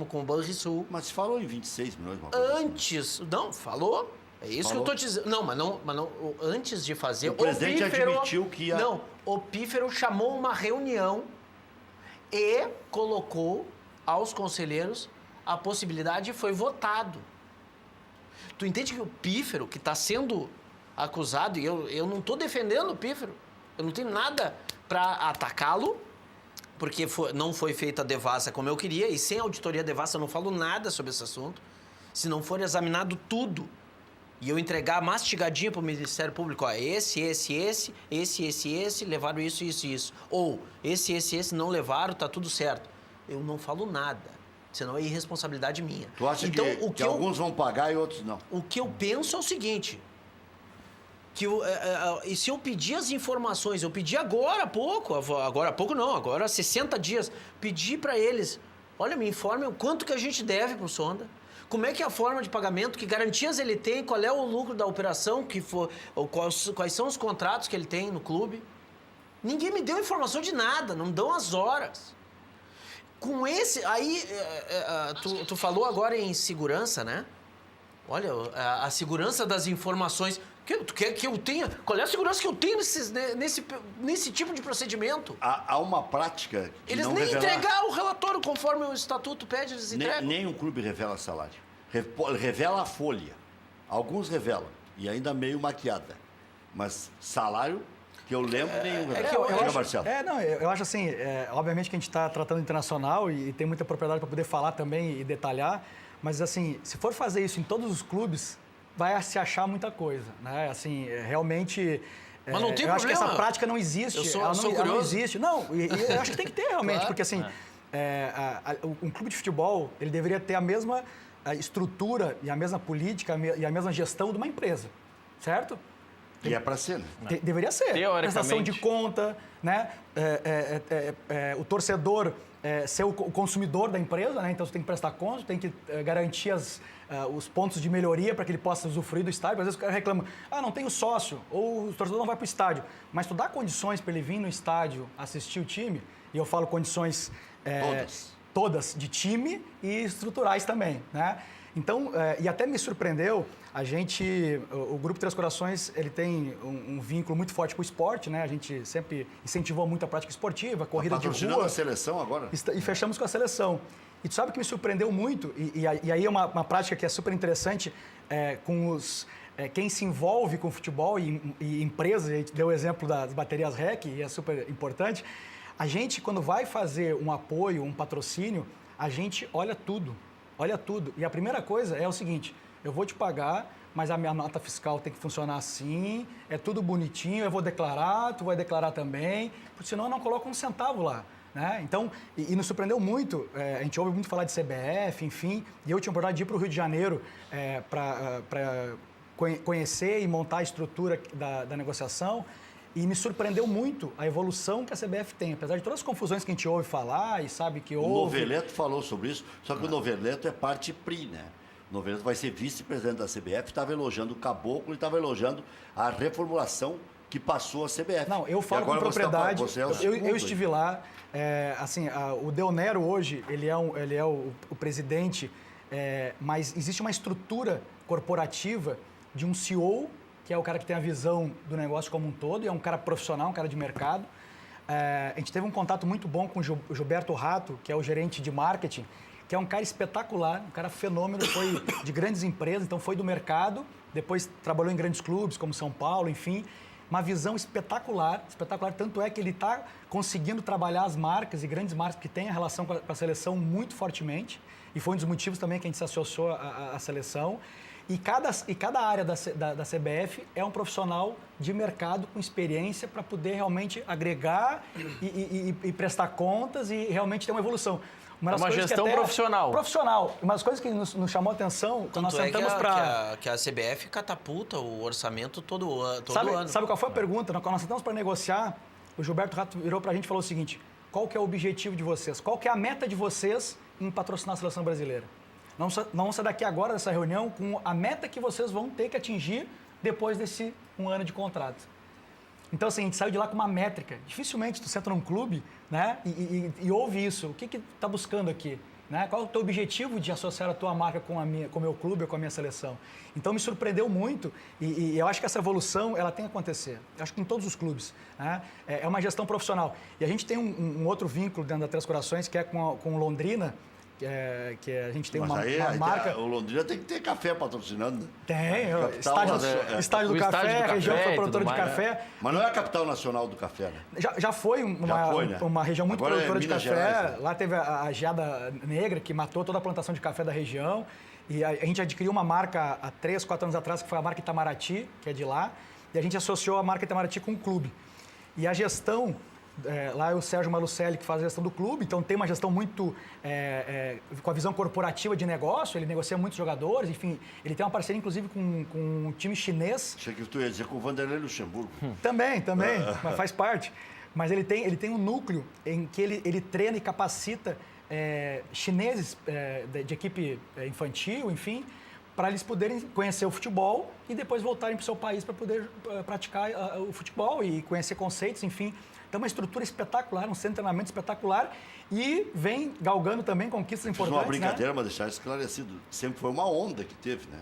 com o Banrisul. Mas falou em 26 milhões. Uma coisa assim. Não, falou. É isso que eu tô te dizendo. Não, mas não, antes de fazer... O presidente admitiu que ia... Não, o Pífero chamou uma reunião e colocou aos conselheiros a possibilidade e foi votado. Tu entende que o Pífero, que está sendo acusado, e eu não estou defendendo o Pífero, eu não tenho nada para atacá-lo, porque não foi feita a devassa como eu queria, e sem auditoria devassa eu não falo nada sobre esse assunto. Se não for examinado tudo, e eu entregar mastigadinho para o Ministério Público, ó, esse, levaram isso. Ou esse, não levaram, tá tudo certo. Eu não falo nada, senão é irresponsabilidade minha. Tu acha então, que alguns vão pagar e outros não? O que eu penso é o seguinte, e se eu pedir as informações, eu pedi agora há pouco não, agora há 60 dias, pedi para eles, olha, me informem o quanto que a gente deve para o Sonda, como é que é a forma de pagamento, que garantias ele tem, qual é o lucro da operação, quais são os contratos que ele tem no clube. Ninguém me deu informação de nada, não dão as horas. Com esse... Aí, tu falou agora em segurança, né? Olha, a segurança das informações... Tu quer que eu tenha? Qual é a segurança que eu tenho nesse tipo de procedimento? Há uma prática que eles não nem revela... entregar o relatório conforme o estatuto pede, eles entregam. Nenhum clube revela salário. Revela a folha. Alguns revelam. E ainda meio maquiada. Mas salário, que eu lembro, nenhum revela. Marcelo. Eu acho assim, obviamente que a gente está tratando internacional e tem muita propriedade para poder falar também e detalhar, mas assim, se for fazer isso em todos os clubes, vai se achar muita coisa, né? Assim, realmente... Mas não tem eu acho que problema. essa prática não existe. Ela não existe. Não, e eu acho que tem que ter realmente, Claro. porque assim, um clube de futebol, ele deveria ter a mesma estrutura e a mesma política e a mesma gestão de uma empresa, certo? E é para ser, né? Deveria ser. Teoricamente. Prestação de conta, né? O torcedor ser o consumidor da empresa, né? Então você tem que prestar conta, tem que garantir os pontos de melhoria para que ele possa usufruir do estádio. Às vezes o cara reclama, não tem o sócio, ou o torcedor não vai para o estádio. Mas tu dá condições para ele vir no estádio assistir o time, e eu falo condições todas de time e estruturais também, né? Então, e até me surpreendeu, o Grupo Três Corações, ele tem um vínculo muito forte com o esporte, né? A gente sempre incentivou muito a prática esportiva, a corrida de rua. A seleção agora? E fechamos com a seleção. E tu sabe que me surpreendeu muito, e aí é uma prática que é super interessante com os quem se envolve com futebol e empresas, a gente deu o exemplo das baterias REC, e é super importante, a gente, quando vai fazer um apoio, um patrocínio, a gente olha tudo. E a primeira coisa é o seguinte, eu vou te pagar, mas a minha nota fiscal tem que funcionar assim, é tudo bonitinho, eu vou declarar, tu vai declarar também, porque senão eu não coloco um centavo lá. Né? Então, e nos surpreendeu muito, a gente ouve muito falar de CBF, enfim, e eu tinha a oportunidade de ir para o Rio de Janeiro para conhecer e montar a estrutura da negociação, e me surpreendeu muito a evolução que a CBF tem, apesar de todas as confusões que a gente ouve falar e sabe que houve... O Noveleto falou sobre isso, só que o Noveleto é parte PRI, né? O Noveleto vai ser vice-presidente da CBF, estava elogiando o Caboclo e estava elogiando a reformulação que passou a CBF. Não, eu falo com propriedade, eu estive lá, o Del Nero hoje, ele é o presidente, mas existe uma estrutura corporativa de um CEO, que é o cara que tem a visão do negócio como um todo, e é um cara profissional, um cara de mercado. A gente teve um contato muito bom com o Gilberto Rato, que é o gerente de marketing, que é um cara espetacular, um cara fenômeno, foi de grandes empresas, então foi do mercado, depois trabalhou em grandes clubes como São Paulo, enfim, uma visão espetacular, tanto é que ele está conseguindo trabalhar as marcas e grandes marcas que têm a relação com a seleção muito fortemente, e foi um dos motivos também que a gente se associou à seleção. E cada área da CBF é um profissional de mercado com experiência para poder realmente agregar e prestar contas e realmente ter uma evolução. Uma gestão profissional. Profissional. Uma das coisas que nos chamou a atenção quando nós sentamos para... que a CBF catapulta o orçamento todo ano. Sabe qual foi a pergunta? Quando nós sentamos para negociar, o Gilberto Rato virou para a gente e falou o seguinte: qual que é o objetivo de vocês? Qual que é a meta de vocês em patrocinar a seleção brasileira? Nós vamos sair daqui agora dessa reunião com a meta que vocês vão ter que atingir depois desse 1 ano de contrato. Então, assim, a gente saiu de lá com uma métrica. Dificilmente tu senta num clube, né, e ouve isso. O que tu está buscando aqui? Né? Qual é o teu objetivo de associar a tua marca com o meu clube ou com a minha seleção? Então, me surpreendeu muito e eu acho que essa evolução ela tem que acontecer. Eu acho que em todos os clubes. Né? É uma gestão profissional. E a gente tem um outro vínculo dentro da Três Corações, que é com o Londrina, que a gente tem uma marca... O Londrina tem que ter café patrocinando. Tem, estádio do café, região que foi produtora de café. Né? Mas não é a capital nacional do café, né? Já foi uma região muito agora produtora de café. Gerais, né? Lá teve a geada negra, que matou toda a plantação de café da região. E a gente adquiriu uma marca há 3, 4 anos atrás, que foi a marca Itamaraty, que é de lá. E a gente associou a marca Itamaraty com o clube. E a gestão... lá é o Sérgio Malucelli que faz a gestão do clube, então tem uma gestão muito com a visão corporativa de negócio, ele negocia muitos jogadores, enfim, ele tem uma parceria inclusive com um time chinês. Achei que tu ia dizer com o Vanderlei Luxemburgo. Também, mas faz parte. Mas ele tem um núcleo em que ele treina e capacita chineses de equipe infantil, enfim, para eles poderem conhecer o futebol e depois voltarem para o seu país para poder praticar o futebol e conhecer conceitos, enfim. Então, uma estrutura espetacular, um centro de treinamento espetacular e vem galgando também conquistas importantes. Uma brincadeira, mas deixar esclarecido. Sempre foi uma onda que teve, né?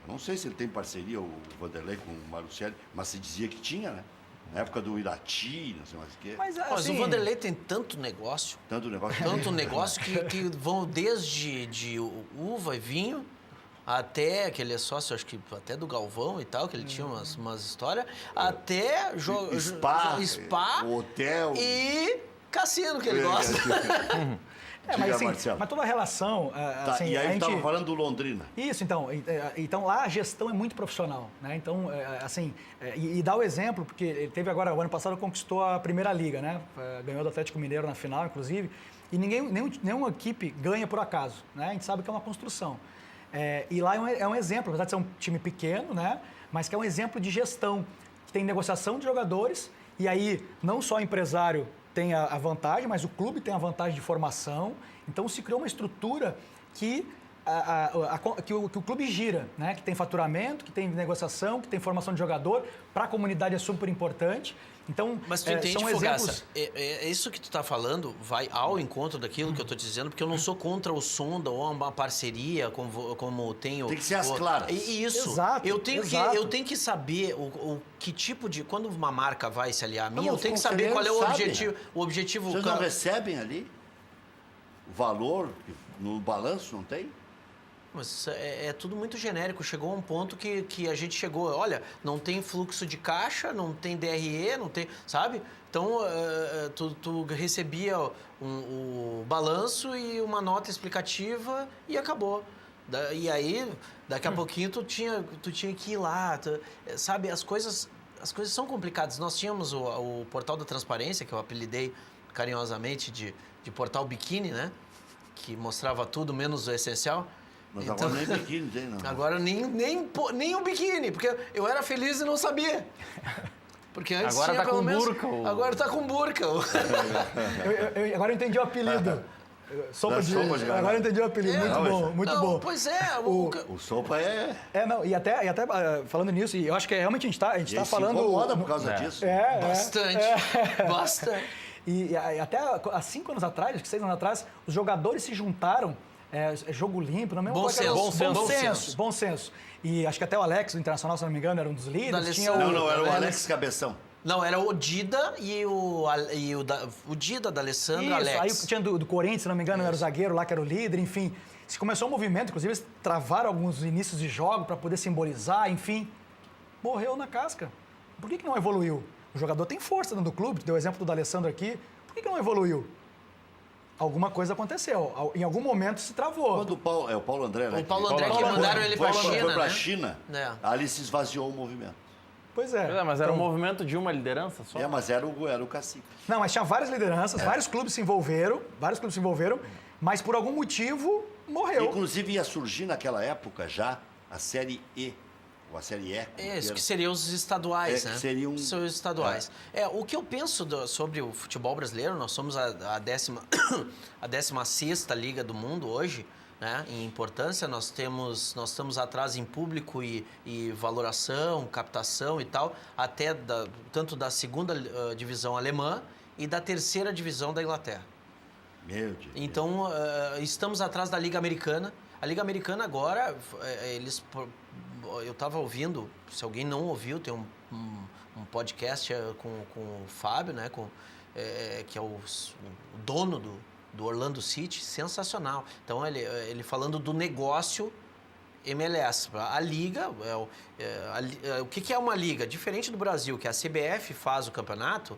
Eu não sei se ele tem parceria, o Vanderlei, com o Malucelli, mas se dizia que tinha, né? Na época do Irati, não sei mais o quê. Mas o Vanderlei tem tanto negócio. Tanto negócio que vão desde uva e vinho, até que ele é sócio, acho que até do Galvão e tal, que ele tinha umas histórias, até spa, hotel e cassino, que ele gosta. Mas toda a relação... e aí estava falando do Londrina. Isso, então lá a gestão é muito profissional, né? Então, e dá o exemplo, porque ele teve agora, o ano passado conquistou a Primeira Liga, né? Ganhou do Atlético Mineiro na final, inclusive, e nenhuma equipe ganha por acaso, né? A gente sabe que é uma construção. E lá é um exemplo, apesar de ser um time pequeno, né? Mas que é um exemplo de gestão, que tem negociação de jogadores, e aí não só o empresário tem a vantagem, mas o clube tem a vantagem de formação. Então se criou uma estrutura que o clube gira, né? Que tem faturamento, que tem negociação, que tem formação de jogador, para a comunidade é super importante. Então, mas tu entende, Fogaça, isso que tu está falando vai ao encontro daquilo que eu estou te dizendo, porque eu não sou contra o Sonda ou uma parceria como tem... Tem que ser as claras. Isso. Exato, eu tenho que saber o que tipo de... Quando uma marca vai se aliar a mim, eu tenho que saber qual é o objetivo... Vocês não recebem ali o valor no balanço, não tem? Mas isso é tudo muito genérico. Chegou a um ponto que a gente chegou... Olha, não tem fluxo de caixa, não tem DRE, não tem... Sabe? Então, tu recebia o balanço e uma nota explicativa e acabou. E aí, daqui a pouquinho, tu tinha que ir lá. Sabe? As coisas são complicadas. Nós tínhamos o Portal da Transparência, que eu apelidei carinhosamente de Portal Biquíni, né? Que mostrava tudo, menos o essencial. Mas então, agora nem biquíni tem, não. Agora nem o biquíni, porque eu era feliz e não sabia. Porque antes agora tinha tá pelo com menos... burca. Agora tá com burca. Agora eu entendi o apelido. Sopa de agora eu entendi o apelido. Muito bom. Pois é. O sopa é... Não, e até falando nisso, e eu acho que realmente a gente tá falando... se incomoda por causa disso. Bastante. E até há 5 anos atrás, acho que 6 anos atrás, os jogadores se juntaram, jogo limpo, não é mesmo? Bom senso. E acho que até o Alex, do Internacional, se não me engano, era um dos líderes. Não, era o Alex Cabeção. Não, era o Dida e o Dida, da Alessandro, Alex. Aí tinha do Corinthians, se não me engano, era o zagueiro lá que era o líder, enfim. Se começou um movimento, inclusive eles travaram alguns inícios de jogo para poder simbolizar, enfim. Morreu na casca. Por que não evoluiu? O jogador tem força dentro do clube, deu o exemplo do Alessandro aqui. Por que não evoluiu? Alguma coisa aconteceu. Em algum momento se travou. Quando o Paulo André, né? O Paulo André que mandaram ele para a China, foi para a China, né? Ali se esvaziou o movimento. Pois é. Mas era um movimento de uma liderança só? Mas era o cacique. Não, mas tinha várias lideranças, vários clubes se envolveram, mas por algum motivo morreu. Inclusive ia surgir naquela época já a Série E, ou a Série E. Isso que seriam os estaduais, né? Seriam... São os estaduais. O que eu penso sobre o futebol brasileiro, nós somos a 16ª liga do mundo hoje, né? Em importância, nós estamos atrás em público e valoração, captação e tal, até tanto da 2ª divisão alemã e da 3ª divisão da Inglaterra. Meu Deus. Então, estamos atrás da Liga Americana. A Liga Americana agora, eu estava ouvindo, se alguém não ouviu, tem um podcast com o Fábio, né? Que é o dono do Orlando City, sensacional. Então, ele falando do negócio MLS. A liga, o que é uma liga? Diferente do Brasil, que a CBF faz o campeonato,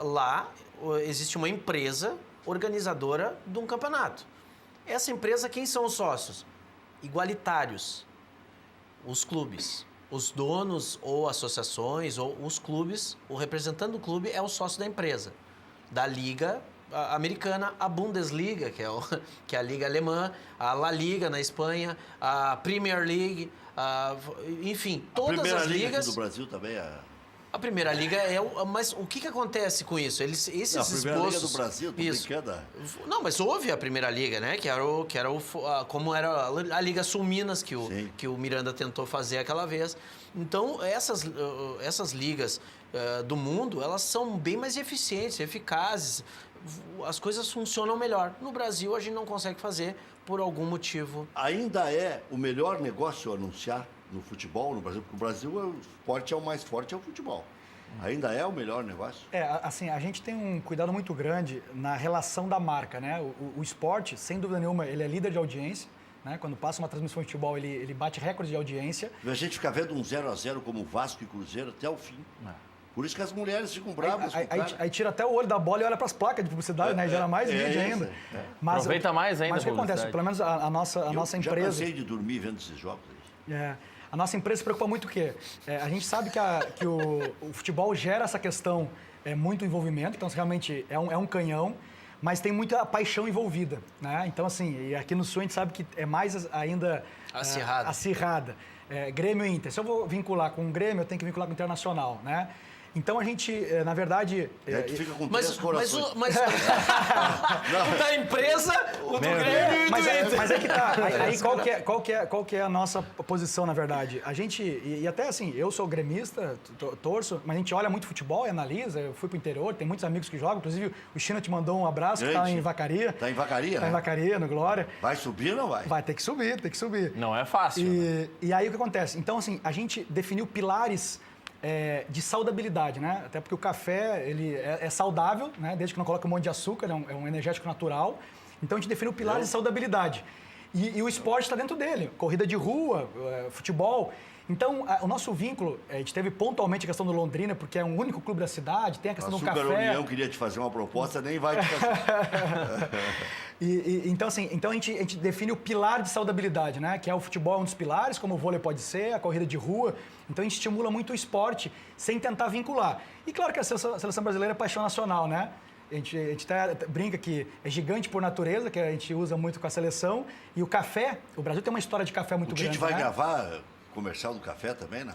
lá existe uma empresa organizadora de um campeonato. Essa empresa, quem são os sócios? Igualitários. Os clubes. Os donos ou associações ou os clubes, o representante do clube é o sócio da empresa. Da liga americana, a Bundesliga, que é a liga alemã, a La Liga na Espanha, a Premier League, enfim, todas as ligas... A Primeira Liga aqui do Brasil também é... A Primeira Liga mas o que acontece com isso? Esses espostos... A Primeira Liga do Brasil, brincando. Não, mas houve a Primeira Liga, né? Como era a Liga Sul Minas, que o Miranda tentou fazer aquela vez. Então, essas ligas do mundo, elas são bem mais eficientes, eficazes. As coisas funcionam melhor. No Brasil, a gente não consegue fazer por algum motivo. Ainda é o melhor negócio anunciar no futebol no Brasil, porque o Brasil o esporte é o mais forte, é o futebol. Ainda é o melhor negócio? Assim, a gente tem um cuidado muito grande na relação da marca, né? O esporte, sem dúvida nenhuma, ele é líder de audiência, né? Quando passa uma transmissão de futebol, ele bate recorde de audiência. E a gente fica vendo um 0-0 como Vasco e Cruzeiro até o fim. Por isso que as mulheres ficam bravas. Aí tira até o olho da bola e olha para as placas de publicidade, né? Gera mais vídeo ainda. Mas, aproveita mais ainda. Mas o que acontece? Pelo menos a nossa empresa... Já cansei de dormir vendo esses jogos. A nossa empresa se preocupa muito o quê? A gente sabe que o futebol gera essa questão, muito envolvimento, então realmente é um canhão, mas tem muita paixão envolvida, né? Então, assim, e aqui no Sul a gente sabe que é mais ainda... acirrada. Grêmio e Inter. Se eu vou vincular com o Grêmio, eu tenho que vincular com o Internacional, né? Então a gente, na verdade... A gente fica com 3 corações. Mas da empresa, o do Grêmio e do Inter. Mas é que tá. Aí qual que é a nossa posição, na verdade? A gente, e até assim, eu sou gremista, torço, mas a gente olha muito futebol e analisa. Eu fui pro interior, tem muitos amigos que jogam. Inclusive, o China te mandou um abraço, que tá em Vacaria. Tá em Vacaria, Tá em Vacaria, no Glória. Vai subir ou não vai? Vai ter que subir. Não é fácil. E aí o que acontece? Então, assim, a gente definiu pilares... de saudabilidade, né? Até porque o café, ele é saudável, né? Desde que não coloque um monte de açúcar, é um energético natural. Então, a gente definiu pilares de saudabilidade. E o esporte está dentro dele. Corrida de rua, futebol. Então, o nosso vínculo, a gente teve pontualmente a questão do Londrina, porque é o único clube da cidade, tem a questão do café. A União queria te fazer uma proposta, nem vai te fazer. Então, assim, a gente define o pilar de saudabilidade, né? Que é o futebol é um dos pilares, como o vôlei pode ser, a corrida de rua. Então, a gente estimula muito o esporte, sem tentar vincular. E claro que a seleção brasileira é paixão nacional, né? A gente até brinca que é gigante por natureza, que a gente usa muito com a seleção. E o café, o Brasil tem uma história de café muito grande. A gente vai gravar comercial do café também, né?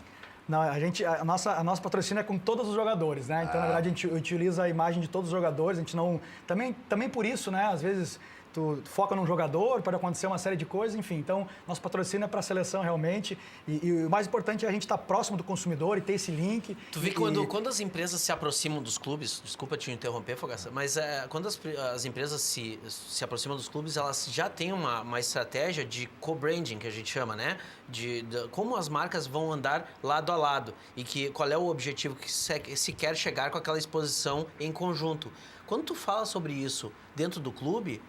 Não, a nossa patrocínio é com todos os jogadores, né? Então, na verdade, a gente utiliza a imagem de todos os jogadores. A gente não... Também por isso, né? Às vezes... Tu foca num jogador, pode acontecer uma série de coisas, enfim. Então, nosso patrocínio é para a seleção realmente. E o mais importante é a gente estar próximo do consumidor e ter esse link. Tu vê quando as empresas se aproximam dos clubes, desculpa te interromper, Fogaça, mas quando as empresas se aproximam dos clubes, elas já têm uma estratégia de co-branding, que a gente chama, né? De como as marcas vão andar lado a lado e qual é o objetivo que se quer chegar com aquela exposição em conjunto. Quando tu fala sobre isso dentro do clube,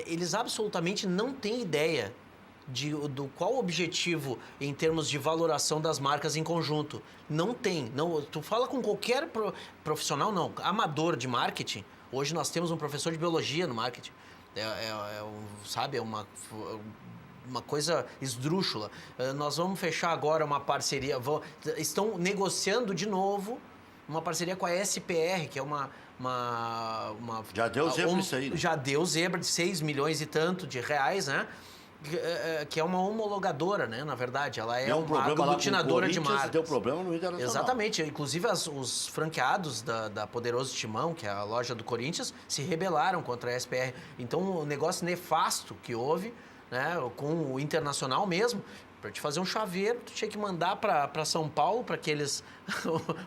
eles absolutamente não têm ideia do qual o objetivo em termos de valoração das marcas em conjunto. Não tem. Não, tu fala com qualquer profissional, não, amador de marketing. Hoje nós temos um professor de biologia no marketing. Sabe, é uma coisa esdrúxula. Nós vamos fechar agora uma parceria, estão negociando de novo uma parceria com a SPR, que é uma já deu zebra isso aí, né? Já deu zebra de 6 milhões e tanto de reais, né? Que é uma homologadora, né? Na verdade, ela é uma aglutinadora de marcas. Deu problema no Internacional. Exatamente. Inclusive, os franqueados da Poderoso Timão, que é a loja do Corinthians, se rebelaram contra a SPR. Então, o negócio nefasto que houve, né? Com o Internacional mesmo, para te fazer um chaveiro, tu tinha que mandar para São Paulo para que eles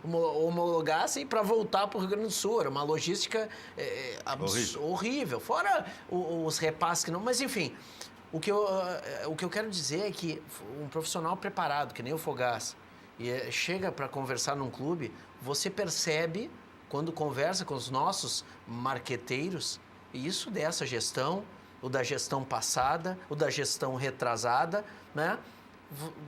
homologassem para voltar para o Rio Grande do Sul. Era uma logística horrível. Fora os repasses que não... Mas, enfim, o que eu quero dizer é que um profissional preparado, que nem o Fogaça, chega para conversar num clube, você percebe, quando conversa com os nossos marqueteiros, isso dessa gestão, o da gestão passada, o da gestão retrasada, né?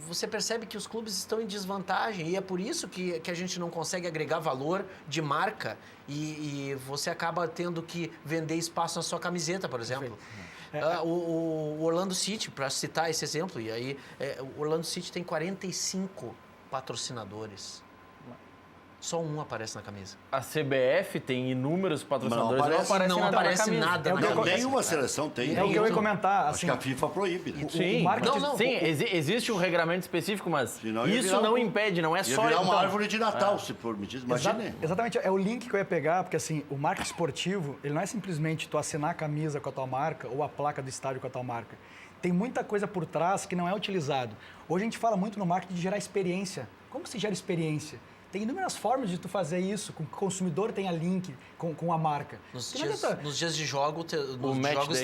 Você percebe que os clubes estão em desvantagem e é por isso que a gente não consegue agregar valor de marca e você acaba tendo que vender espaço na sua camiseta, por exemplo. O Orlando City, para citar esse exemplo, e aí o Orlando City tem 45 patrocinadores. Só um aparece na camisa. A CBF tem inúmeros patrocinadores, não aparece nada. Nenhuma seleção tem. É o que eu ia comentar. Acho que a FIFA proíbe, né? Sim, existe um regulamento específico, mas isso não impede, não é só... Ia virar uma árvore de Natal, se permitir. Imagine. Exatamente, é o link que eu ia pegar, porque assim, o marketing esportivo, ele não é simplesmente tu assinar a camisa com a tua marca ou a placa do estádio com a tua marca. Tem muita coisa por trás que não é utilizado. Hoje a gente fala muito no marketing de gerar experiência. Como se gera experiência? Tem inúmeras formas de tu fazer isso, com que o consumidor tenha link com a marca. Nos dias de jogos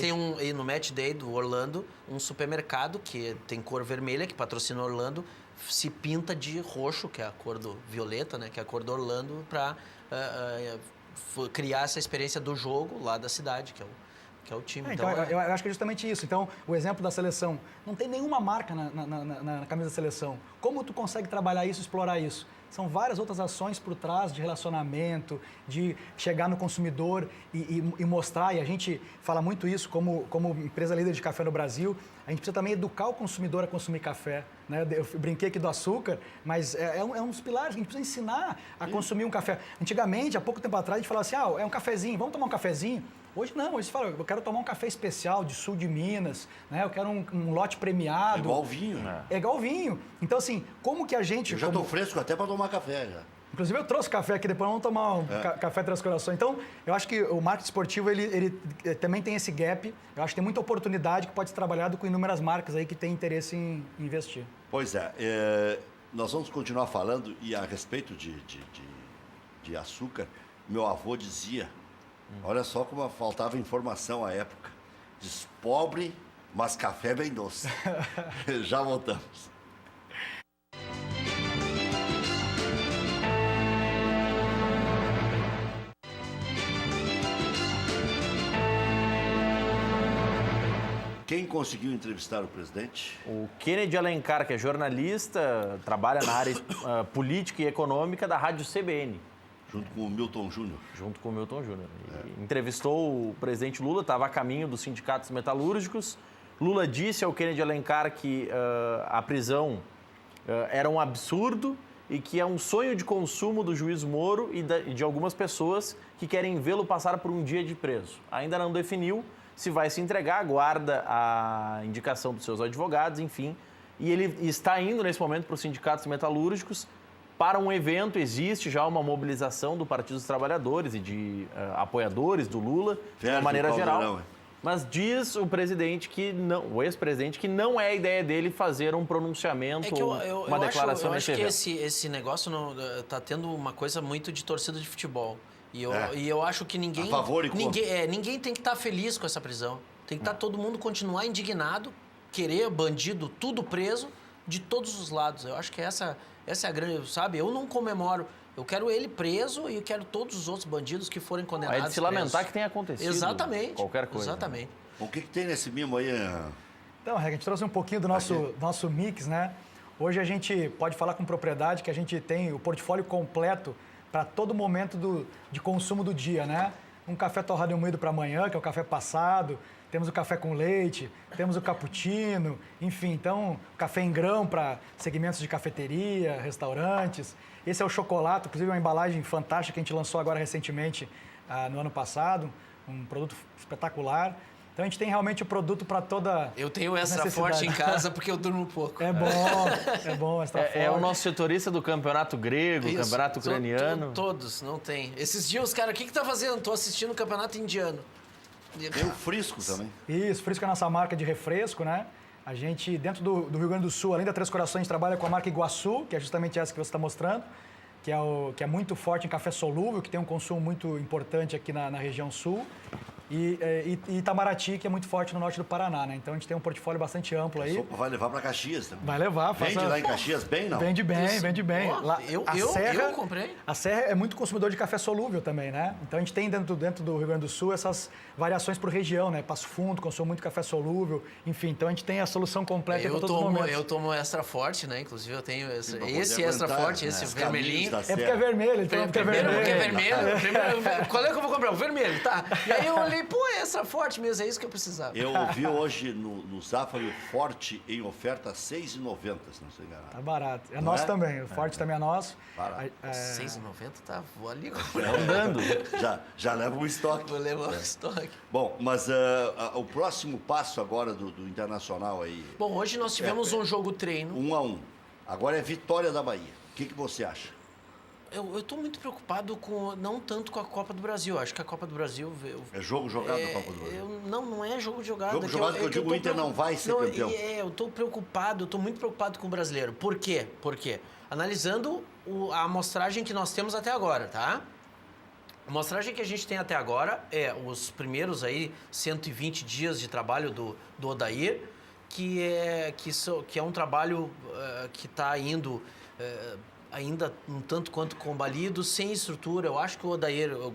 tem no Match Day do Orlando, um supermercado que tem cor vermelha, que patrocina Orlando, se pinta de roxo, que é a cor do violeta, né, que é a cor do Orlando, para criar essa experiência do jogo lá da cidade, que é o time. Então, eu acho que é justamente isso. Então, o exemplo da seleção. Não tem nenhuma marca na camisa da seleção. Como tu consegue trabalhar isso, explorar isso? São várias outras ações por trás de relacionamento, de chegar no consumidor e mostrar. E a gente fala muito isso como empresa líder de café no Brasil. A gente precisa também educar o consumidor a consumir café, né? Eu brinquei aqui do açúcar, mas é um dos pilares. A gente precisa ensinar a consumir um café. Antigamente, há pouco tempo atrás, a gente falava assim, é um cafezinho, vamos tomar um cafezinho? Hoje não, hoje você fala, eu quero tomar um café especial de sul de Minas, né? Eu quero um lote premiado. É igual vinho, né? É igual vinho. Então, assim, como que a gente... Eu já estou fresco até para tomar café, já. Inclusive, eu trouxe café aqui, depois vamos tomar um café Três Corações. Então, eu acho que o marketing esportivo, ele também tem esse gap. Eu acho que tem muita oportunidade que pode ser trabalhado com inúmeras marcas aí que têm interesse em investir. Pois nós vamos continuar falando, e a respeito de açúcar, meu avô dizia, olha só como faltava informação à época, diz, pobre, mas café bem doce. Já voltamos. Quem conseguiu entrevistar o presidente? O Kennedy Alencar, que é jornalista, trabalha na área política e econômica da Rádio CBN. Junto com o Milton Júnior. Junto com o Milton Júnior. Entrevistou o presidente Lula, estava a caminho dos sindicatos metalúrgicos. Lula disse ao Kennedy Alencar que a prisão era um absurdo e que é um sonho de consumo do juiz Moro e de algumas pessoas que querem vê-lo passar por um dia de preso. Ainda não definiu se vai se entregar, aguarda a indicação dos seus advogados, enfim. E ele está indo, nesse momento, para os sindicatos metalúrgicos para um evento. Existe já uma mobilização do Partido dos Trabalhadores e de apoiadores do Lula, de uma maneira geral. Mas diz o presidente que não, o ex-presidente, que não é a ideia dele fazer um pronunciamento, uma declaração nesse evento. Eu acho que esse negócio está tendo uma coisa muito de torcida de futebol. E eu acho que ninguém... A favor e contra. Ninguém tem que estar feliz com essa prisão. Tem que estar todo mundo continuar indignado, querer bandido tudo preso, de todos os lados. Eu acho que essa é a grande... Sabe, eu não comemoro... Eu quero ele preso e eu quero todos os outros bandidos que forem condenados. É de se lamentar que tenha acontecido. Exatamente. Qualquer coisa. Exatamente. O que tem nesse mimo aí? Então, a gente trouxe um pouquinho do nosso mix, né? Hoje a gente pode falar com propriedade que a gente tem o portfólio completo para todo momento de consumo do dia, né? Um café torrado e moído para amanhã, que é o café passado. Temos o café com leite, temos o cappuccino, enfim, então, café em grão para segmentos de cafeteria, restaurantes. Esse é o chocolate, inclusive uma embalagem fantástica que a gente lançou agora recentemente, no ano passado, um produto espetacular. Então, a gente tem realmente o produto para toda Eu tenho extra forte em casa porque eu durmo pouco. É bom, extra forte. É o nosso setorista do campeonato grego, Isso, campeonato ucraniano. Todos, não tem. Esses dias, os caras, o que tá fazendo? Tô assistindo o campeonato indiano. Tem o Frisco também. Isso, Frisco é a nossa marca de refresco, né? A gente, dentro do Rio Grande do Sul, além da Três Corações, trabalha com a marca Iguaçu, que é justamente essa que você está mostrando, que é muito forte em café solúvel, que tem um consumo muito importante aqui na região sul. E Itamaraty, que é muito forte no norte do Paraná, né? Então a gente tem um portfólio bastante amplo aí. Vai levar para Caxias também. Vai levar. Vende lá em Caxias bem, não? Vende bem. Oh, Lá, eu comprei. A Serra é muito consumidor de café solúvel também, né? Então a gente tem dentro do Rio Grande do Sul essas variações por região, né? Passo Fundo consome muito café solúvel, enfim. Então a gente tem a solução completa para todos os momentos. Eu tomo extra forte, né? Inclusive eu tenho esse extra forte, esse vermelhinho. É porque é vermelho, então Primeiro porque é vermelho. Qual é que eu vou comprar? O vermelho, tá? E aí eu olhei, pô, é extra forte mesmo, é isso que eu precisava. Eu vi hoje no Zafari Forte em oferta R$ 6,90, se não estou enganado. Tá barato. É nosso também, o Forte também é nosso. Barato. R$ 6,90, tá? Vou ali Andando. Já leva um estoque. Vou levar um estoque. Bom, mas o próximo passo agora do Internacional aí... Bom, hoje nós tivemos um jogo treino. 1-1. Agora é vitória da Bahia. O que você acha? Eu estou muito preocupado não tanto com a Copa do Brasil. Acho que a Copa do Brasil... É jogo jogado na Copa do Brasil? Não é jogo jogado. Jogo jogado que eu digo, o Inter não vai ser campeão. Eu estou preocupado, eu estou muito preocupado com o brasileiro. Por quê? Analisando a amostragem que nós temos até agora, tá? A amostragem que a gente tem até agora é os primeiros aí 120 dias de trabalho do Odair, que é um trabalho que está indo... ainda um tanto quanto combalido, sem estrutura. Eu acho que o Odair, eu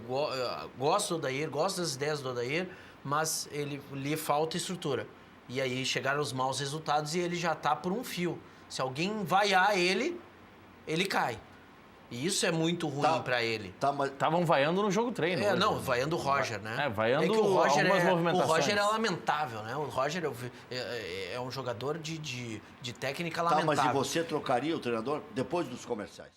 gosto do Odair, gosto das ideias do Odair, mas lhe falta estrutura. E aí chegaram os maus resultados e ele já está por um fio. Se alguém vaiar ele cai. E isso é muito ruim para ele. Estavam vaiando no jogo treino. Vaiando o Roger, né? Vaiando que o Roger algumas movimentações. O Roger é lamentável, né? O Roger é um jogador de técnica lamentável. Mas e você trocaria o treinador depois dos comerciais?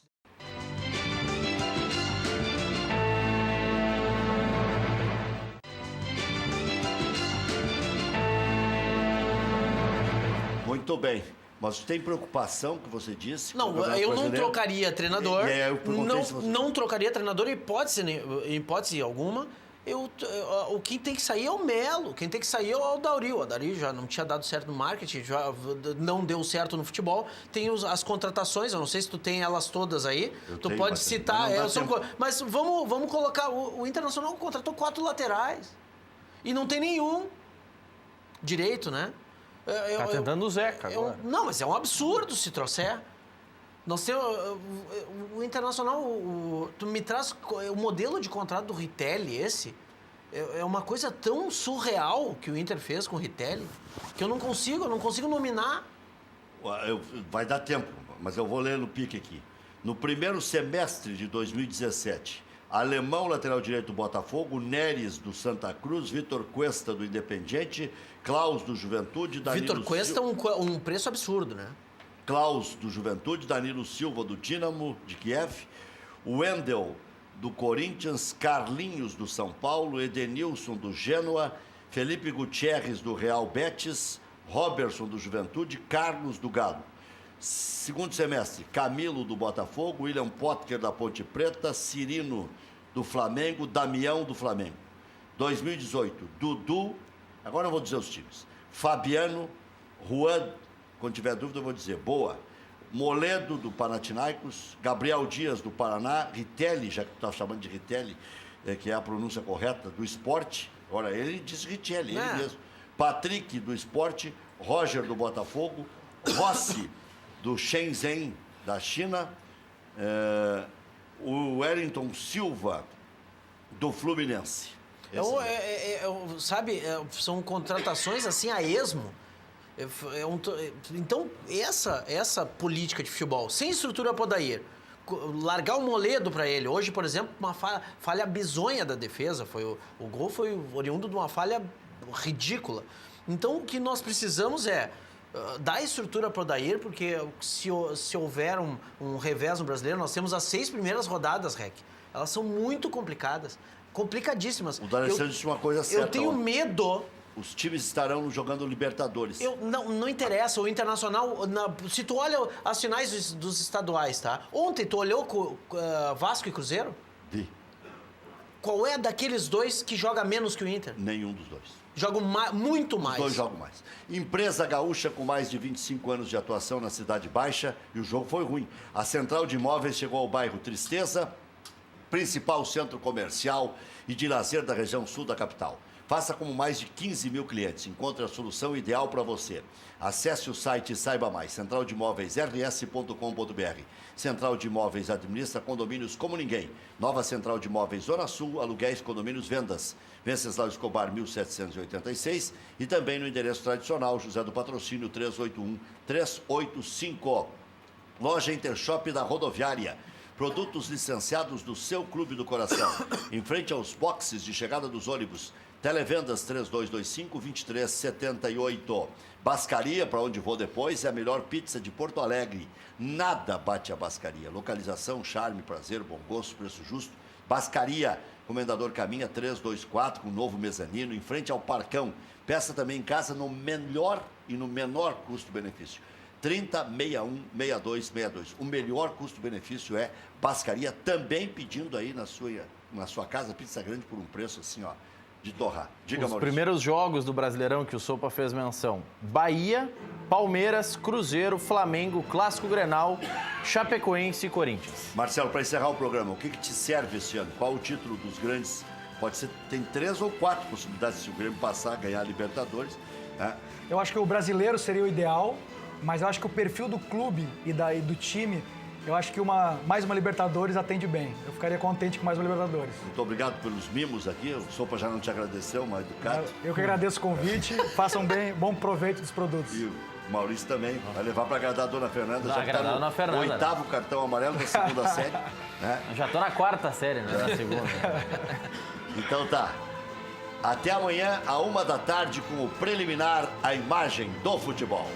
Muito bem. Mas tem preocupação que você disse? Não, eu não trocaria treinador. Não trocaria treinador em hipótese alguma. Quem tem que sair é o Melo. Quem tem que sair é o Dauri. O Dauri já não tinha dado certo no marketing, já não deu certo no futebol. Tem as contratações, eu não sei se tu tem elas todas aí. Tu pode citar. Mas vamos colocar. O Internacional contratou 4 laterais. E não tem nenhum direito, né? Tá tentando o Zeca agora. Não, mas é um absurdo se trouxer. Nós temos, o Internacional, tu me traz o modelo de contrato do Ritelli, esse. É uma coisa tão surreal que o Inter fez com o Ritelli, que eu não consigo nominar. Vai dar tempo, mas eu vou ler no pique aqui. No primeiro semestre de 2017, Alemão, lateral direito do Botafogo, Neres do Santa Cruz, Vitor Cuesta do Independiente, Klaus do Juventude, Danilo Vitor Cuesta um preço absurdo, né? Klaus do Juventude, Danilo Silva do Dínamo de Kiev, Wendel do Corinthians, Carlinhos do São Paulo, Edenilson do Gênua, Felipe Gutierrez do Real Betis, Robertson do Juventude, Carlos do Galo. Segundo semestre, Camilo do Botafogo, William Potker da Ponte Preta, Cirino do Flamengo, Damião do Flamengo. 2018, Dudu, agora eu vou dizer os times, Fabiano, Juan, quando tiver dúvida eu vou dizer, Boa, Moledo do Panathinaikos, Gabriel Dias do Paraná, Ritelli, já que tu está chamando de Ritelli, que é a pronúncia correta, do Sport, agora ele diz Ritelli, ele mesmo. Patrick do Sport, Roger do Botafogo, Rossi do Shenzhen da China, o Wellington Silva do Fluminense. São contratações assim a esmo. Então, essa política de futebol, sem estrutura para o Odair, largar o Moledo para ele. Hoje, por exemplo, uma falha bizonha da defesa. O gol foi oriundo de uma falha ridícula. Então, o que nós precisamos é dar estrutura para o Odair, porque se houver um revés no Brasileiro, nós temos as 6 primeiras rodadas, Rec. Elas são muito complicadas, complicadíssimas. O D'Alessandro disse uma coisa certa. Eu tenho medo... Os times estarão jogando Libertadores. Não interessa, o Internacional... se tu olha as finais dos estaduais, tá? Ontem tu olhou com Vasco e Cruzeiro? Vi. Qual é daqueles dois que joga menos que o Inter? Nenhum dos dois. Jogam muito mais. Os dois jogam mais. Empresa gaúcha com mais de 25 anos de atuação na Cidade Baixa, e o jogo foi ruim. A Central de Imóveis chegou ao bairro Tristeza, principal centro comercial e de lazer da região sul da capital. Faça como mais de 15 mil clientes. Encontre a solução ideal para você. Acesse o site e saiba mais. centraldemóveisrs.com.br. Central de Imóveis administra condomínios como ninguém. Nova Central de Imóveis Zona Sul, aluguéis, condomínios, vendas. Venceslau Escobar, 1786. E também no endereço tradicional, José do Patrocínio, 381-385. Loja Intershop da Rodoviária. Produtos licenciados do seu Clube do Coração. Em frente aos boxes de chegada dos ônibus. Televendas 3225-2378. Bascaria, para onde vou depois, é a melhor pizza de Porto Alegre. Nada bate a Bascaria. Localização, charme, prazer, bom gosto, preço justo. Bascaria, Comendador Caminha 324, com novo mezanino, em frente ao Parcão. Peça também em casa no melhor e no menor custo-benefício. 3061-6262. O melhor custo-benefício é Bascaria, também pedindo aí na sua casa pizza grande por um preço assim, ó, de torrar. Diga, Os Maurício. primeiros jogos do Brasileirão que o Sopa fez menção: Bahia, Palmeiras, Cruzeiro, Flamengo, Clássico Grenal, Chapecoense e Corinthians. Marcelo, para encerrar o programa, o que te serve esse ano? Qual o título dos grandes? Pode ser, tem 3 ou 4 possibilidades se o Grêmio passar a ganhar a Libertadores. Né? Eu acho que o brasileiro seria o ideal, mas eu acho que o perfil do clube e do time, eu acho que mais uma Libertadores atende bem. Eu ficaria contente com mais uma Libertadores. Muito obrigado pelos mimos aqui. O Sopa já não te agradeceu, mas educado. Eu que agradeço o convite. Façam bom proveito dos produtos. E o Maurício também. Vai levar para agradar a dona Fernanda. Já agradar a dona Fernanda. 8º cartão amarelo da segunda série. Né? Já estou na 4ª série, né? Na segunda. Então tá. Até amanhã, à 1 da tarde, com o preliminar, a imagem do futebol.